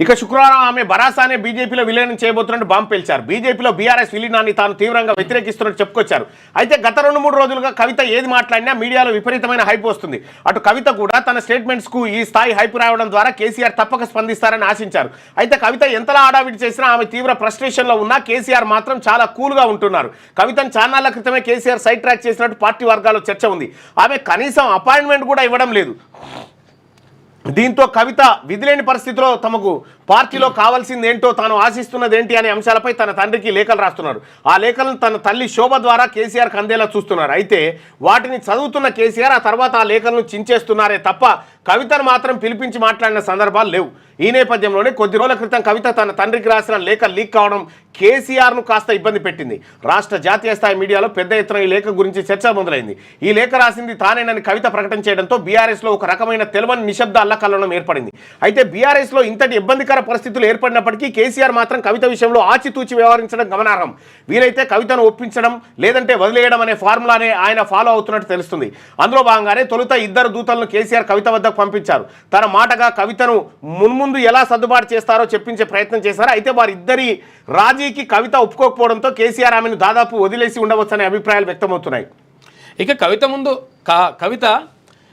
ఇక శుక్రవారం ఆమె భరాసానే బీజేపీలో విలీనం చేయబోతున్నట్టు బాంబు పేల్చారు. బీజేపీలో బీఆర్ఎస్ విలీనాన్ని తాను తీవ్రంగా వ్యతిరేకిస్తున్నట్టు చెప్పుకొచ్చారు. అయితే గత 2-3 రోజులుగా కవిత ఏది మాట్లాడినా మీడియాలో విపరీతమైన హైప్ వస్తుంది. అటు కవిత కూడా తన స్టేట్మెంట్స్కు ఈ స్థాయి హైప్ రావడం ద్వారా కేసీఆర్ తప్పక స్పందిస్తారని ఆశించారు. అయితే కవిత ఎంతలా ఆడావిడి చేసినా ఆమె తీవ్ర ఫ్రస్ట్రేషన్లో ఉన్నా కేసీఆర్ మాత్రం చాలా కూల్గా ఉంటున్నారు. కవితను చాన్నాళ్ల క్రితమే కేసీఆర్ సైడ్ ట్రాక్ చేసినట్టు పార్టీ వర్గాల్లో చర్చ ఉంది. ఆమె కనీసం అపాయింట్మెంట్ కూడా ఇవ్వడం లేదు. దీంతో కవిత విధిలేని పరిస్థితిలో తమకు పార్టీలో కావాల్సింది ఏంటో, తాను ఆశిస్తున్నది ఏంటి అనే అంశాలపై తన తండ్రికి లేఖలు రాస్తున్నారు. ఆ లేఖలను తన తల్లి శోభ ద్వారా కేసీఆర్కి అందేలా చూస్తున్నారు. అయితే వాటిని చదువుతున్న కేసీఆర్ ఆ తర్వాత ఆ లేఖలను చించేస్తున్నారే తప్ప కవితను మాత్రం పిలిపించి మాట్లాడిన సందర్భాలు లేవు. ఈ నేపథ్యంలోనే కొద్ది రోజుల క్రితం కవిత తన తండ్రికి రాసిన లేఖ లీక్ కావడం కేసీఆర్ను కాస్త ఇబ్బంది పెట్టింది. రాష్ట్ర జాతీయ స్థాయి మీడియాలో పెద్ద ఎత్తున ఈ లేఖ గురించి చర్చ మొదలైంది. ఈ లేఖ రాసింది తానేనని కవిత ప్రకటన చేయడంతో బీఆర్ఎస్లో ఒక రకమైన తెలవని నిశ్శబ్ద అల్లకల్లోలం ఏర్పడింది. అయితే బీఆర్ఎస్లో ఇంతటి ఇబ్బందికర పరిస్థితులు ఏర్పడినప్పటికీ కేసీఆర్ మాత్రం కవిత విషయంలో ఆచితూచి వ్యవహరించడం గమనార్హం. వీలైతే కవితను ఒప్పించడం, లేదంటే వదిలేయడం అనే ఫార్ములానే ఆయన ఫాలో అవుతున్నట్టు తెలుస్తుంది. అందులో భాగంగానే తొలుత 2 దూతలను కేసీఆర్ కవిత వద్దకు పంపించారు. తన మాటగా కవితను మున్ముందు ఎలా సర్దుబాటు చేస్తారో చెప్పించే ప్రయత్నం చేశారు. అయితే వారిద్దరి రాజీకి కవిత ఒప్పుకోకపోవడంతో కేసీఆర్ ఆమెను దాదాపు వదిలేసి ఉండవచ్చనే అభిప్రాయాలు వ్యక్తమవుతున్నాయి.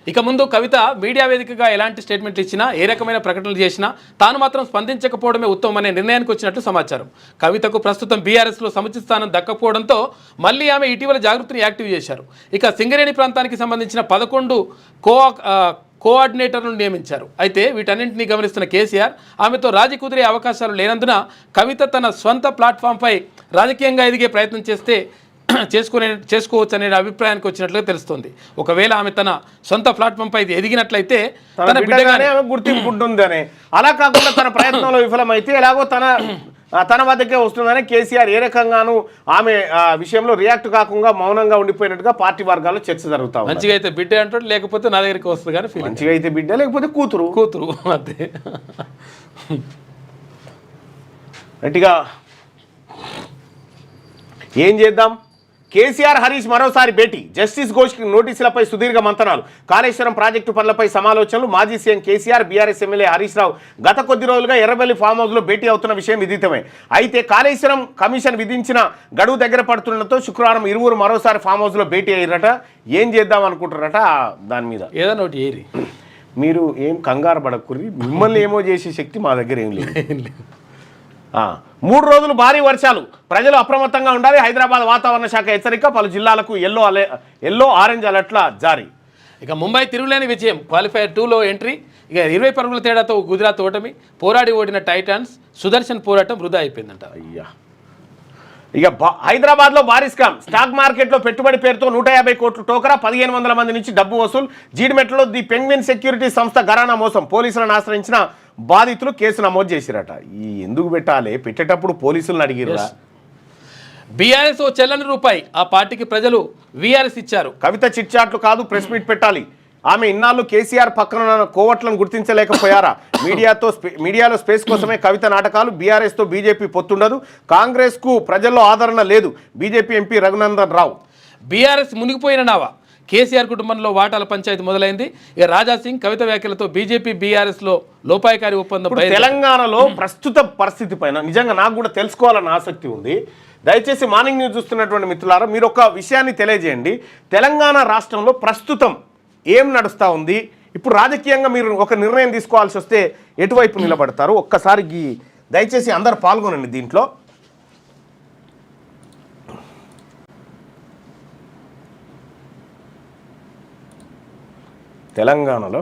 ఇక ముందు కవిత మీడియా వేదికగా ఎలాంటి స్టేట్మెంట్లు ఇచ్చినా, ఏ రకమైన ప్రకటనలు చేసినా తాను మాత్రం స్పందించకపోవడమే ఉత్తమమనే నిర్ణయానికి వచ్చినట్టు సమాచారం. కవితకు ప్రస్తుతం బీఆర్ఎస్లో సముచిత స్థానం దక్కపోవడంతో మళ్ళీ ఆమె ఇటీవల జాగృతిని యాక్టివ్ చేశారు. ఇక సింగరేణి ప్రాంతానికి సంబంధించిన 11 కోఆర్డినేటర్లను నియమించారు. అయితే వీటన్నింటినీ గమనిస్తున్న కేసీఆర్ ఆమెతో రాజీ కుదిరే అవకాశాలు లేనందున కవిత తన స్వంత ప్లాట్ఫామ్పై రాజకీయంగా ఎదిగే ప్రయత్నం చేస్తే చేసుకోవచ్చు అనే అభిప్రాయానికి వచ్చినట్లుగా తెలుస్తుంది. ఒకవేళ ఆమె తన సొంత ప్లాట్ఫామ్ పై ఎదిగినట్లయితే తన బిడ్డగానే
గుర్తింపు ఉంటుందని, అలా కాకుండా తన ప్రయత్నంలో విఫలమైతే ఎలాగో తన వద్దకే వస్తుందని కేసీఆర్ ఏ రకంగానూ ఆమె విషయంలో రియాక్ట్ కాకుండా మౌనంగా ఉండిపోయినట్టుగా పార్టీ వర్గాల్లో చర్చ జరుగుతా ఉంది.
మంచిగా అయితే బిడ్డ అంటాడు, లేకపోతే నా దగ్గరికి వస్తుంది కానీ
మంచిగా అయితే బిడ్డ, లేకపోతే కూతురు
అంతే.
గట్టిగా ఏం చేద్దాం? కేసీఆర్ హరీష్ మరోసారి భేటీ, జస్టిస్ ఘోష్ నోటీసులపై సుదీర్ఘ మంతనాలు, కాళేశ్వరం ప్రాజెక్టు పనులపై సమాలోచనలు, మాజీ CM KCR BRS MLA Harish Rao గత కొద్ది రోజులుగా ఎర్రబెల్లి ఫామ్ హౌస్లో భేటీ అవుతున్న విషయం విదితమే. అయితే కాళేశ్వరం కమిషన్ విధించిన గడువు దగ్గర పడుతుండటంతో శుక్రవారం ఇరువురు మరోసారి ఫామ్ హౌస్లో భేటీ అయ్యారట. ఏం చేద్దాం అనుకుంటారట దాని మీద?
ఏదైనా ఒకటి ఏరి,
మీరు ఏం కంగారు పడకుర్రి, మిమ్మల్ని ఏమో చేసే శక్తి మా దగ్గర ఏం లేదు. 3 రోజులు భారీ వర్షాలు, ప్రజలు అప్రమత్తంగా ఉండాలి. హైదరాబాద్ వాతావరణ శాఖ హెచ్చరిక, పలు జిల్లాలకు ఎల్లో ఆరెంజ్ అలర్ట్ల జారీ.
ఇక ముంబై తిరుగులేని విజయం, క్వాలిఫైయర్ 2లో ఎంట్రీ. ఇక 20 పరుగుల తేడాతో గుజరాత్ ఓటమి, పోరాడి ఓడిన టైటాన్స్, సుదర్శన్ పోరాటం వృధా అయిపోయిందంట.
అయ్యా, ఇక హైదరాబాద్లో భారీ స్కామ్, స్టాక్ మార్కెట్లో పెట్టుబడి పేరుతో 150 కోట్లు టోకరా, 1500 మంది నుంచి డబ్బు వసూలు. జీడిమెట్లో ది పెంగ్విన్ సెక్యూరిటీ సంస్థ ఘరానా మోసం, పోలీసులను ఆశ్రయించిన బాధితులు కేసు నమోదు చేసిరట. ఈ ఎందుకు పెట్టాలి? పెట్టేటప్పుడు పోలీసులను అడిగిరా?
బీఆర్ఎస్ చెల్లని రూపాయి, ఆ పార్టీకి ప్రజలు వీఆర్ఎస్ ఇచ్చారు.
కవిత చిట్ చాట్లు కాదు, ప్రెస్ మీట్ పెట్టాలి. ఆమె ఇన్నాళ్ళు కేసీఆర్ పక్కన కోవట్లను గుర్తించలేకపోయారా? మీడియాలో స్పేస్ కోసమే కవిత నాటకాలు. బీఆర్ఎస్తో బీజేపీ పొత్తుండదు, కాంగ్రెస్కు ప్రజల్లో ఆదరణ లేదు. BJP MP Raghunandan Rao.
BRS మునిగిపోయిన నావా, కేసీఆర్ కుటుంబంలో వాటాల పంచాయతీ మొదలైంది. ఇక రాజాసింగ్ కవిత వ్యాఖ్యలతో బీజేపీ బీఆర్ఎస్లో లోపాయకారి ఒప్పందం.
తెలంగాణలో ప్రస్తుత పరిస్థితి పైన నిజంగా నాకు కూడా తెలుసుకోవాలని ఆసక్తి ఉంది. దయచేసి మార్నింగ్ న్యూస్ చూస్తున్నటువంటి మిత్రులారా, మీరు ఒక విషయాన్ని తెలియజేయండి. తెలంగాణ రాష్ట్రంలో ప్రస్తుతం ఏం నడుస్తూ ఉంది? ఇప్పుడు రాజకీయంగా మీరు ఒక నిర్ణయం తీసుకోవాల్సి వస్తే ఎటువైపు నిలబడతారు? ఒక్కసారి దయచేసి అందరు పాల్గొనండి దీంట్లో. తెలంగాణలో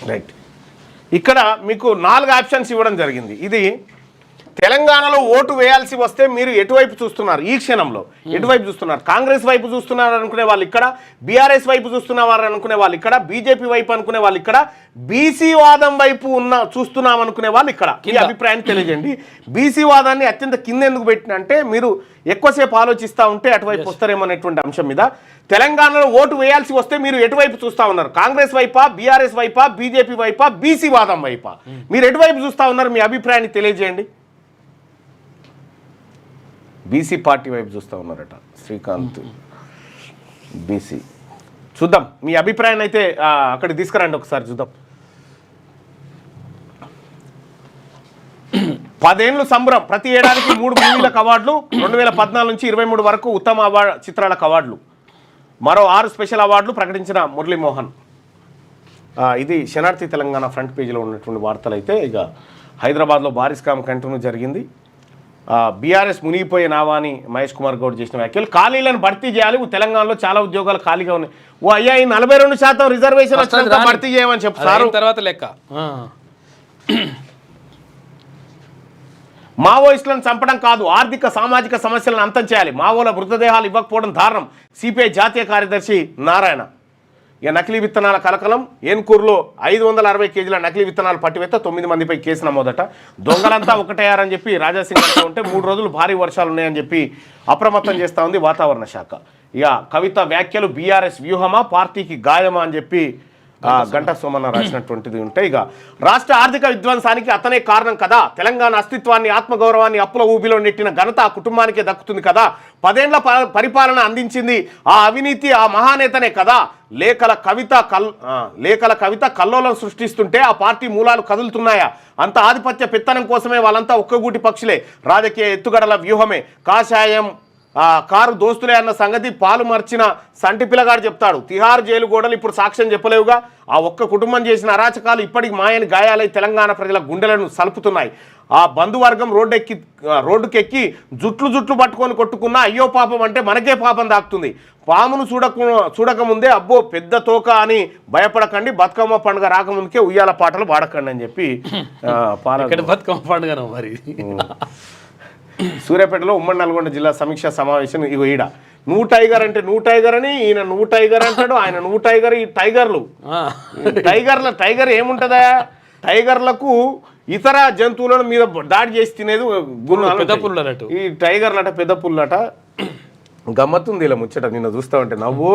రైట్, ఇక్కడ మీకు 4 ఆప్షన్స్ ఇవ్వడం జరిగింది. ఇది తెలంగాణలో ఓటు వేయాల్సి వస్తే మీరు ఎటువైపు చూస్తున్నారు? ఈ క్షణంలో ఎటువైపు చూస్తున్నారు? కాంగ్రెస్ వైపు చూస్తున్నారు అనుకునే వాళ్ళు ఇక్కడ, బీఆర్ఎస్ వైపు చూస్తున్నవారు అనుకునే వాళ్ళు ఇక్కడ, బీజేపీ వైపు అనుకునే వాళ్ళు ఇక్కడ, బీసీ వాదం వైపు చూస్తున్నాం అనుకునే వాళ్ళు ఇక్కడ. ఈ అభిప్రాయాన్ని తెలియజేయండి. బీసీ వాదాన్ని అత్యంత కింద ఎందుకు పెట్టినంటే మీరు ఎక్కువసేపు ఆలోచిస్తూ ఉంటే అటువైపు వస్తారేమో అనేటువంటి అంశం మీద. తెలంగాణలో ఓటు వేయాల్సి వస్తే మీరు ఎటువైపు చూస్తూ ఉన్నారు? కాంగ్రెస్ వైపా, బీఆర్ఎస్ వైపా, బీజేపీ వైపా, బీసీ వాదం వైపా? మీరు ఎటువైపు చూస్తూ ఉన్నారు? మీ అభిప్రాయాన్ని తెలియజేయండి. బీసీ పార్టీ వైపు చూస్తూ ఉన్నారట శ్రీకాంత్. బీసీ చూద్దాం, మీ అభిప్రాయాన్ని అయితే అక్కడికి తీసుకురండి ఒకసారి చూద్దాం. 10 ఏళ్ళు సంబరం, ప్రతి ఏడాదికి 3 మూవీలకు అవార్డులు, 2014 నుంచి 23 వరకు ఉత్తమ చిత్రాలకు అవార్డులు, మరో 6 స్పెషల్ అవార్డులు ప్రకటించిన మురళీమోహన్. ఇది శనార్థి తెలంగాణ ఫ్రంట్ పేజీలో ఉన్నటువంటి వార్తలు. అయితే ఇక హైదరాబాద్లో భారీ స్కామ్ కంటిన్యూ జరిగింది. బీఆర్ఎస్ మునిగిపోయే నావా అని మహేష్ కుమార్ గౌడ్ చేసిన వ్యాఖ్యలు. ఖాళీలను భర్తీ చేయాలి, తెలంగాణలో చాలా ఉద్యోగాలు ఖాళీగా ఉన్నాయి. ఓ అయ్యా, ఈ 42% రిజర్వేషన్ వచ్చినంత భర్తీ చేయమని చెప్తారు.
తర్వాత లెక్క
మావోయిస్టులను చంపడం కాదు, ఆర్థిక సామాజిక సమస్యలను అంతం చేయాలి. మావోల మృతదేహాలు ఇవ్వకపోవడం దారుణం. సిపిఐ జాతీయ కార్యదర్శి నారాయణ. ఇక నకిలీ విత్తనాల కలకలం. ఏన్కూరులో 560 కేజీల నకిలీ విత్తనాలు పట్టివేత, 9 మందిపై కేసు నమోదట. దొంగలంతా ఒకటయ్యారని చెప్పి రాజాసింగ్ అంటూ ఉంటే 3 రోజులు భారీ వర్షాలు ఉన్నాయని చెప్పి అప్రమత్తం చేస్తూ ఉంది వాతావరణ శాఖ. ఇక కవిత వ్యాఖ్యలు బీఆర్ఎస్ వ్యూహమా, పార్టీకి గాయమా అని చెప్పి గంటా సోమన్న రాసినటువంటిది ఉంటే, ఇక రాష్ట్ర ఆర్థిక విధ్వంసానికి అతనే కారణం కదా, తెలంగాణ అస్తిత్వాన్ని, ఆత్మగౌరవాన్ని అప్పుల ఊబిలో నెట్టిన ఘనత ఆ కుటుంబానికే దక్కుతుంది కదా, 10 ఏళ్ల పరిపాలన అందించింది ఆ అవినీతి ఆ మహానేతనే కదా, లేఖల కవిత కల్లోలం సృష్టిస్తుంటే ఆ పార్టీ మూలాలు కదులుతున్నాయా? అంత ఆధిపత్య పెత్తనం కోసమే వాళ్ళంతా ఒక్కగూటి పక్షులే, రాజకీయ ఎత్తుగడల వ్యూహమే, కాషాయం కారు దోస్తులే అన్న సంగతి పాలు మర్చిన సంటి పిల్లగాడు చెప్తాడు. తిహార్ జైలు గోడలు ఇప్పుడు సాక్ష్యం చెప్పలేవుగా. ఆ ఒక్క కుటుంబం చేసిన అరాచకాలు ఇప్పటికి మాయని గాయాలై తెలంగాణ ప్రజల గుండెలను సలుపుతున్నాయి. ఆ బంధువర్గం రోడ్డుకెక్కి జుట్లు పట్టుకొని కొట్టుకున్న అయ్యో పాపం అంటే మనకే పాపం దాక్కుతుంది. పామును చూడకముందే అబ్బో పెద్ద తోక అని భయపడకండి, బతుకమ్మ పండుగ రాకముందుకే ఉయ్యాల పాటలు పాడకండి అని చెప్పి
బతుకమ్మ పండుగ మరి
సూర్యాపేటలో ఉమ్మడి నల్గొండ జిల్లా సమీక్షా సమావేశం. ఇగో ఈడ నువ్వు టైగర్ అంటే నువ్వు టైగర్ అని, ఈయన నువ్వు టైగర్ అంటాడు, ఆయన నువ్వు టైగర్. ఈ టైగర్ ఏముంటుందా, టైగర్లకు ఇతర జంతువులను మీద దాడి చేసి తినేది
పెద్ద పుల్లట.
ఈ టైగర్లట పెద్ద పుల్లట. గమ్మత్తుంది ఇలా ముచ్చట, నిన్న చూస్తా ఉంటే నవ్వు.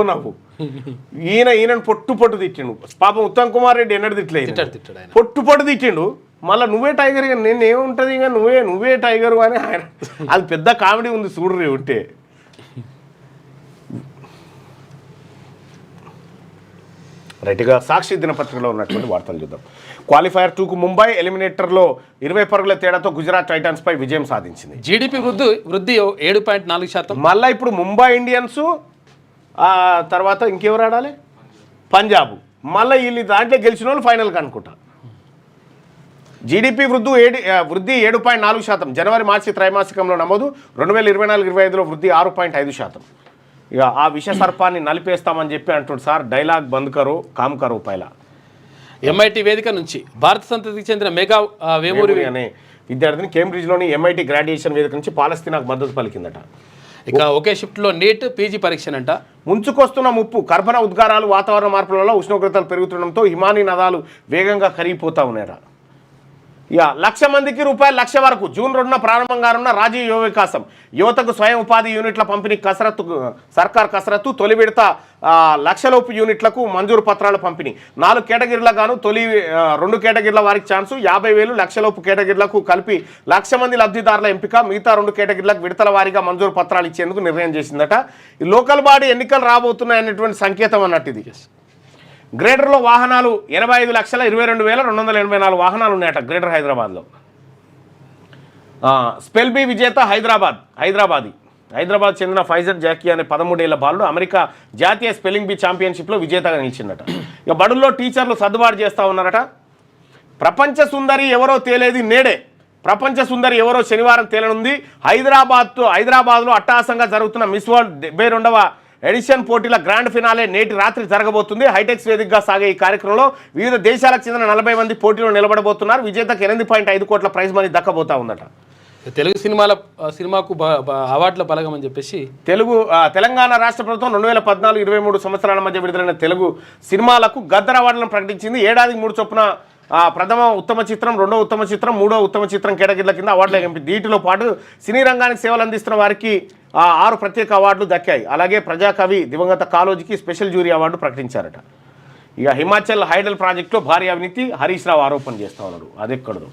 ఈయనను పొట్టు తిట్టిండు పాపం. ఉత్తమ్ కుమార్ రెడ్డి ఎన్నడు తిట్టలేదు, పొట్టు తిట్టిండు. మళ్ళీ నువ్వే టైగర్, ఇక నేను ఏముంటుంది, ఇక నువ్వే టైగరు అని ఆయన. అది పెద్ద కామెడీ ఉంది చూడరు ఉంటే. రైట్గా సాక్షి దినపత్రికలో ఉన్నటువంటి వార్తలు చూద్దాం. క్వాలిఫైయర్ 2కు ముంబై ఎలిమినేటర్లో 20 పరుగుల తేడాతో గుజరాత్ టైటన్స్ పై విజయం సాధించింది.
జీడిపి వృద్ధి 7.4%.
మళ్ళీ ఇప్పుడు ముంబై ఇండియన్స్ తర్వాత ఇంకెవరు ఆడాలి, పంజాబ్. మళ్ళీ వీళ్ళు దాంట్లో గెలిచిన వాళ్ళు ఫైనల్కి అనుకుంటా. జీడిపి వృద్ధి 7.4%. జనవరి మార్చి త్రైమాసికంలో నమోదు. 2024-25లో వృద్ధి 6.5%. ఇక ఆ విష సర్పాన్ని నలిపేస్తామని చెప్పి అంటున్నాడు సార్. డైలాగ్ బంద్ కరో కామ్ కరో పైలా.
ఎంఐటి వేదిక నుంచి భారత సంతతికి చెందిన మెగా వేమూరి
అనే విద్యార్థిని కేంబ్రిడ్జ్లోని ఎంఐటి గ్రాడ్యుయేషన్ వేదిక నుంచి పాలస్తీనాకు మద్దతు పలికిందట.
ఇక ఒకే షిఫ్ట్లో నీట్ పీజీ పరీక్షనంట.
ముంచుకొస్తున్న ముప్పు, కర్బన ఉద్గారాలు, వాతావరణ మార్పుల వల్ల ఉష్ణోగ్రతలు పెరుగుతుండడంతో హిమానీ నదాలు వేగంగా కరిగిపోతా ఉన్నాయట. ఇక 1,00,000 మందికి రూపాయలు 1,00,000 వరకు. జూన్ 2న ప్రారంభంగా ఉన్న రాజీవ్ యువ వికాసం యువతకు స్వయం ఉపాధి యూనిట్ల పంపిణీ సర్కార్ కసరత్తు. తొలి విడత 1,00,000 యూనిట్లకు మంజూరు పత్రాల పంపిణీ. 4 కేటగిరీలకు గాను తొలి 2 కేటగిరీల వారికి ఛాన్సు. 50,000 1,00,000 కేటగిరీలకు కలిపి 1,00,000 మంది లబ్ధిదారుల ఎంపిక. మిగతా 2 కేటగిరీలకు విడతల వారీగా మంజూరు పత్రాలు ఇచ్చేందుకు నిర్ణయం చేసిందట. ఈ లోకల్ బాడీ ఎన్నికలు రాబోతున్నాయనేటువంటి సంకేతం అన్నట్టు ఇది. గ్రేటర్లో వాహనాలు 85,22,284 వాహనాలు ఉన్నాయట గ్రేటర్ హైదరాబాద్లో. స్పెల్ బి విజేత హైదరాబాద్ చెందిన ఫైజర్ జాకీ అనే 13 ఏళ్ల బాలుడు అమెరికా జాతీయ స్పెల్లింగ్ బీ ఛాంపియన్షిప్లో విజేతగా నిలిచిందట. ఇక బడుల్లో టీచర్లు సర్దుబాటు చేస్తూ ఉన్నారట. ప్రపంచ సుందరి ఎవరో తేలేది నేడే. ప్రపంచ సుందరి ఎవరో శనివారం తేలనుంది. హైదరాబాద్లో అట్టహాసంగా జరుగుతున్న మిస్ వరల్డ్ 72వ ఎడిషన్ పోటీల గ్రాండ్ ఫినాలే నేటి రాత్రి జరగబోతుంది. హైటెక్స్ వేదికగా సాగే ఈ కార్యక్రమంలో వివిధ దేశాలకు చెందిన 40 మంది పోటీలో నిలబడబోతున్నారు. విజేతకు 8.5 కోట్ల ప్రైజ్ మనీ దక్కబోతా ఉందట.
తెలుగు సినిమాకు అవార్డుల బలగమని చెప్పేసి
తెలంగాణ రాష్ట్ర ప్రభుత్వం 2014-23 సంవత్సరాల మధ్య విడుదలైన తెలుగు సినిమాలకు గద్దర్ అవార్డులను ప్రకటించింది. ఏడాదికి 3 చొప్పున ప్రథమ ఉత్తమ చిత్రం, 2వ ఉత్తమ చిత్రం, 3వ ఉత్తమ చిత్రం కేటగిరీల కింద అవార్డులు ఎంపీ. వీటిలో పాటు సినీ రంగానికి సేవలు అందిస్తున్న వారికి 6 ప్రత్యేక అవార్డులు దక్కాయి. అలాగే ప్రజాకవి దివంగత కాళోజీకి స్పెషల్ జ్యూరీ అవార్డు ప్రకటించారట. ఇక హిమాచల్ హైడల్ ప్రాజెక్టులో భారీ అవినీతి హరీష్ రావు ఆరోపణ చేస్తూ ఉన్నారు. అదెక్కడదు.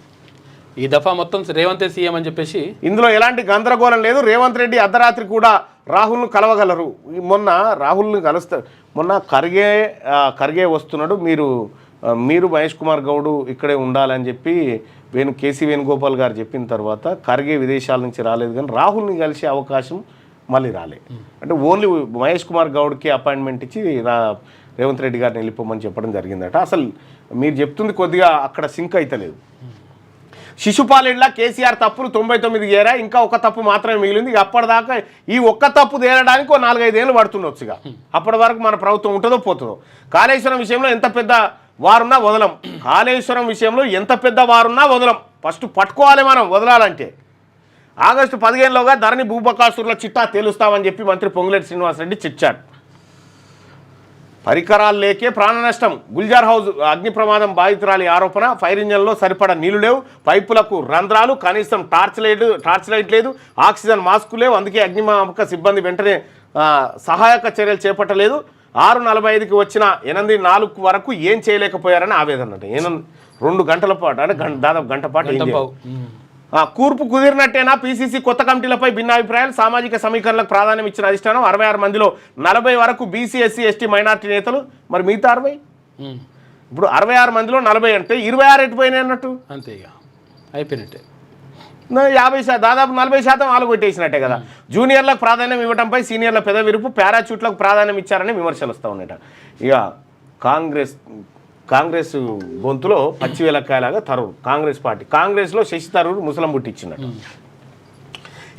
ఈ దఫా మొత్తం రేవంత్ సీఎం అని చెప్పేసి
ఇందులో ఎలాంటి గందరగోళం లేదు. రేవంత్ రెడ్డి అర్ధరాత్రి కూడా రాహుల్ను కలవగలరు. మొన్న రాహుల్ని కలుస్తారు. మొన్న ఖర్గే వస్తున్నాడు, మీరు మహేష్ కుమార్ గౌడ్ ఇక్కడే ఉండాలని చెప్పి కేసీ వేణుగోపాల్ గారు చెప్పిన తర్వాత ఖర్గే విదేశాల నుంచి రాలేదు, కానీ రాహుల్ని కలిసే అవకాశం మళ్ళీ రాలే. అంటే ఓన్లీ మహేష్ కుమార్ గౌడ్కి అపాయింట్మెంట్ ఇచ్చి రేవంత్ రెడ్డి గారిని వెళ్ళిపోమని చెప్పడం జరిగిందట. అసలు మీరు చెప్తుంది కొద్దిగా అక్కడ సింక్ అయితలేదు. శిశుపాలెడ్ల కేసీఆర్ తప్పులు 99 ఏరా, ఇంకా ఒక తప్పు మాత్రమే మిగిలింది. అప్పటిదాకా ఈ ఒక్క తప్పు తేలడానికి 4-5 ఏళ్ళు పడుతుండొచ్చుగా. అప్పటి వరకు మన ప్రభుత్వం ఉంటుందో పోతుందో. కాళేశ్వరం విషయంలో ఎంత పెద్ద వారున్నా వదలం. ఫస్ట్ పట్టుకోవాలి మనం వదలాలంటే. ఆగస్టు 15లోగా ధరణి భూబకాసురుల చిట్టా తేలుస్తామని చెప్పి మంత్రి పొంగులేటి శ్రీనివాసరెడ్డి చిచ్చాడు. పరికరాలు లేకే ప్రాణ నష్టం. గుల్జార్ హౌస్ అగ్ని ప్రమాదం బాధితురాలి ఆరోపణ. ఫైర్ ఇంజన్లో సరిపడా నీళ్లు లేవు, పైపులకు రంధ్రాలు, కనీసం టార్చ్ లైట్ లేదు, ఆక్సిజన్ మాస్కు లేవు. అందుకే అగ్నిమాపక సిబ్బంది వెంటనే సహాయక చర్యలు చేపట్టలేదు. 6:45కి వచ్చిన 8:04 వరకు ఏం చేయలేకపోయారని ఆవేదన. 2 గంటల పాటు అంటే దాదాపు గంట పాటు. కూర్పు కుదిరినట్టేనా? పీసీసీ కొత్త కమిటీలపై భిన్నాభిప్రాయాలు. సామాజిక సమీకరణలకు ప్రాధాన్యం ఇచ్చిన అధిష్టానం. 66 మందిలో 40 వరకు బీసీ, ఎస్సీ, ఎస్టీ, మైనార్టీ నేతలు. మరి మిగతా 60 ఇప్పుడు 66 మందిలో 40 అంటే 26 ఎట్టిపోయినాయి అన్నట్టు.
అంతే, ఇక అయిపోయినట్టే.
దాదాపు 40% వాళ్ళు కొట్టేసినట్టే కదా. జూనియర్లకు ప్రాధాన్యం ఇవ్వడంపై సీనియర్ల పెద విరుపు, పారాచూట్లకు ప్రాధాన్యం ఇచ్చారని విమర్శలు వస్తూ ఉన్నాయట. ఇక కాంగ్రెస్ గొంతులో పచ్చి వెలక్కాయలాగా తరూరు కాంగ్రెస్ పార్టీ, కాంగ్రెస్లో శశి తరూరు ముసలం పుట్టించినట్టు.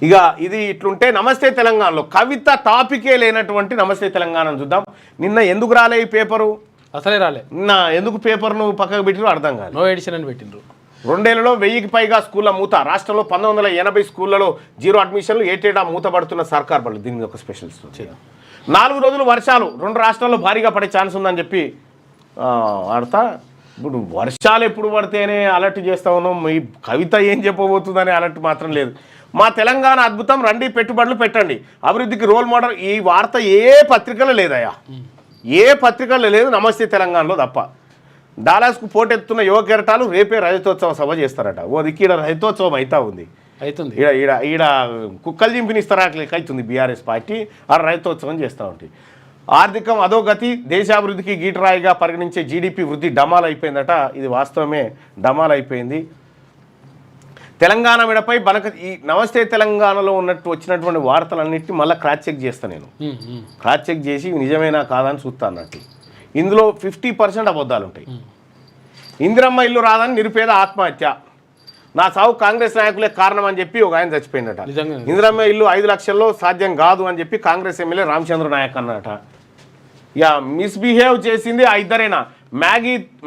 ఇక ఇది ఇట్లుంటే నమస్తే తెలంగాణలో కవిత టాపికే లేనటువంటి నమస్తే తెలంగాణ చూద్దాం. నిన్న ఎందుకు రాలే ఈ పేపరు,
అసలే రాలే.
నిన్న ఎందుకు పేపర్ను పక్కకు పెట్టిరో అర్థం కాదు.
నో ఎడిషన్ అని పెట్టిండ్రు.
2 ఏళ్లలో 1000కి పైగా స్కూళ్ళ మూత, రాష్ట్రంలో 1980 స్కూళ్లలో 0 అడ్మిషన్లు, ఏటేటా మూతపడుతున్న సర్కార్ బళ్ళు. దీనికి ఒక స్పెషలిస్ట్ 4 రోజులు వర్షాలు 2 రాష్ట్రాల్లో భారీగా పడే ఛాన్స్ ఉందని చెప్పి ఆడతా. ఇప్పుడు వర్షాలు ఎప్పుడు పడితేనే అలర్ట్ చేస్తా ఉన్నాం, ఈ కవిత ఏం చెప్పబోతుందని అలర్ట్ మాత్రం లేదు. మా తెలంగాణ అద్భుతం, రండి పెట్టుబడులు పెట్టండి, అభివృద్ధికి రోల్ మోడల్. ఈ వార్త ఏ పత్రికలో లేదయ్యా, ఏ పత్రికల్లో లేదు, నమస్తే తెలంగాణలో తప్ప. డాలాస్కు పోటెత్తున్న యువ కెరటాలు రేపే రజతోత్సవ సభ చేస్తారట. ఈడ రజతోత్సవం అవుతా ఉంది,
అవుతుంది.
ఈడ కుక్కలు చింపినిస్తారా అవుతుంది బీఆర్ఎస్ పార్టీ. ఆ రజతోత్సవం చేస్తూ ఉంటుంది. ఆర్థికం అధోగతి, దేశాభివృద్ధికి గీటరాయిగా పరిగణించే జీడిపి వృద్ధి డమాల్ అయిపోయిందట. ఇది వాస్తవమే, డమాల్ అయిపోయింది. తెలంగాణ విడపై ఈ నమస్తే తెలంగాణలో వచ్చినటువంటి వార్తలన్నింటినీ మళ్ళీ క్రాస్ చెక్ చేస్తాను నేను. క్రాస్ చెక్ చేసి నిజమేనా కాదని చూస్తా అన్నట్టు. ఇందులో 50% అబద్ధాలు ఉంటాయి. ఇందిరమ్మ ఇల్లు రాదని నిరుపేద ఆత్మహత్య, నా సాగు కాంగ్రెస్ నాయకులే కారణం అని చెప్పి ఒక ఆయన చచ్చిపోయిందట. ఇందిరమ్మ ఇల్లు 5 లక్షల్లో సాధ్యం కాదు అని చెప్పి కాంగ్రెస్ ఎమ్మెల్యే రామచంద్ర నాయక్ అన్నట. ఇక మిస్బిహేవ్ చేసింది ఆ ఇద్దరేనా,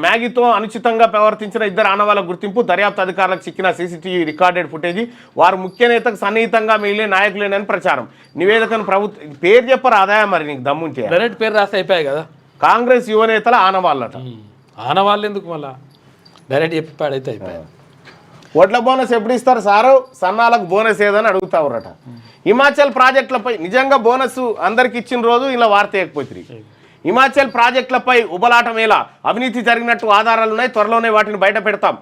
మ్యాగీతో అనుచితంగా ప్రవర్తించిన 2 ఆనవాళ్ళ గుర్తింపు, దర్యాప్తు అధికారులకు చిక్కిన సీసీటీవీ రికార్డెడ్ ఫుటేజీ, వారు ముఖ్య నేతకు సన్నిహితంగా మిగిలే నాయకులేనని ప్రచారం. నివేదికను ప్రభుత్వం పేరు చెప్పరు ఆదాయం, మరి నీకు దమ్ముంటే
డైరెక్ట్ పేరు రాస్తే అయిపోయాయి కదా.
కాంగ్రెస్ యువనేతల ఆనవాళ్ళట.
ఆనవాళ్ళు ఎందుకు, మళ్ళా డైరెక్ట్ చెప్పి పాడైతే అయిపోయాయి.
ఓట్ల బోనస్ ఎప్పుడు ఇస్తారు సారు, సన్నాలకు బోనస్ ఏదని అడుగుతావురట. హిమాచల్ ప్రాజెక్టులపై నిజంగా బోనస్ అందరికి ఇచ్చిన రోజు ఇలా వార్త వేయకపోతుంది. హిమాచల్ ప్రాజెక్టులపై ఉబలాటం ఎలా, అవినీతి జరిగినట్టు ఆధారాలున్నాయి, త్వరలోనే వాటిని బయట పెడతాం.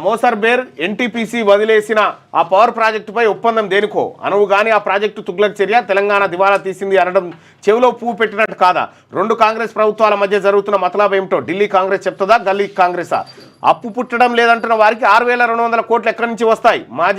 మోసర్బేర్ ఎన్టీపీసీ వదిలేసిన ఆ పవర్ ప్రాజెక్టుపై ఒప్పందం దేనికో, అనువు కానీ ఆ ప్రాజెక్టు తుగ్లక్ చర్య, తెలంగాణ దివాలా తీసింది అనడం చెవిలో పువ్వు పెట్టినట్టు కాదా. 2 కాంగ్రెస్ ప్రభుత్వాల మధ్య జరుగుతున్న మతలాభం ఏమిటో, ఢిల్లీ కాంగ్రెస్ చెప్తుందా, గల్లీ కాంగ్రెసా. అప్పు పుట్టడం లేదంటున్న వారికి 6,200 కోట్లు ఎక్కడి నుంచి వస్తాయి. మాజీ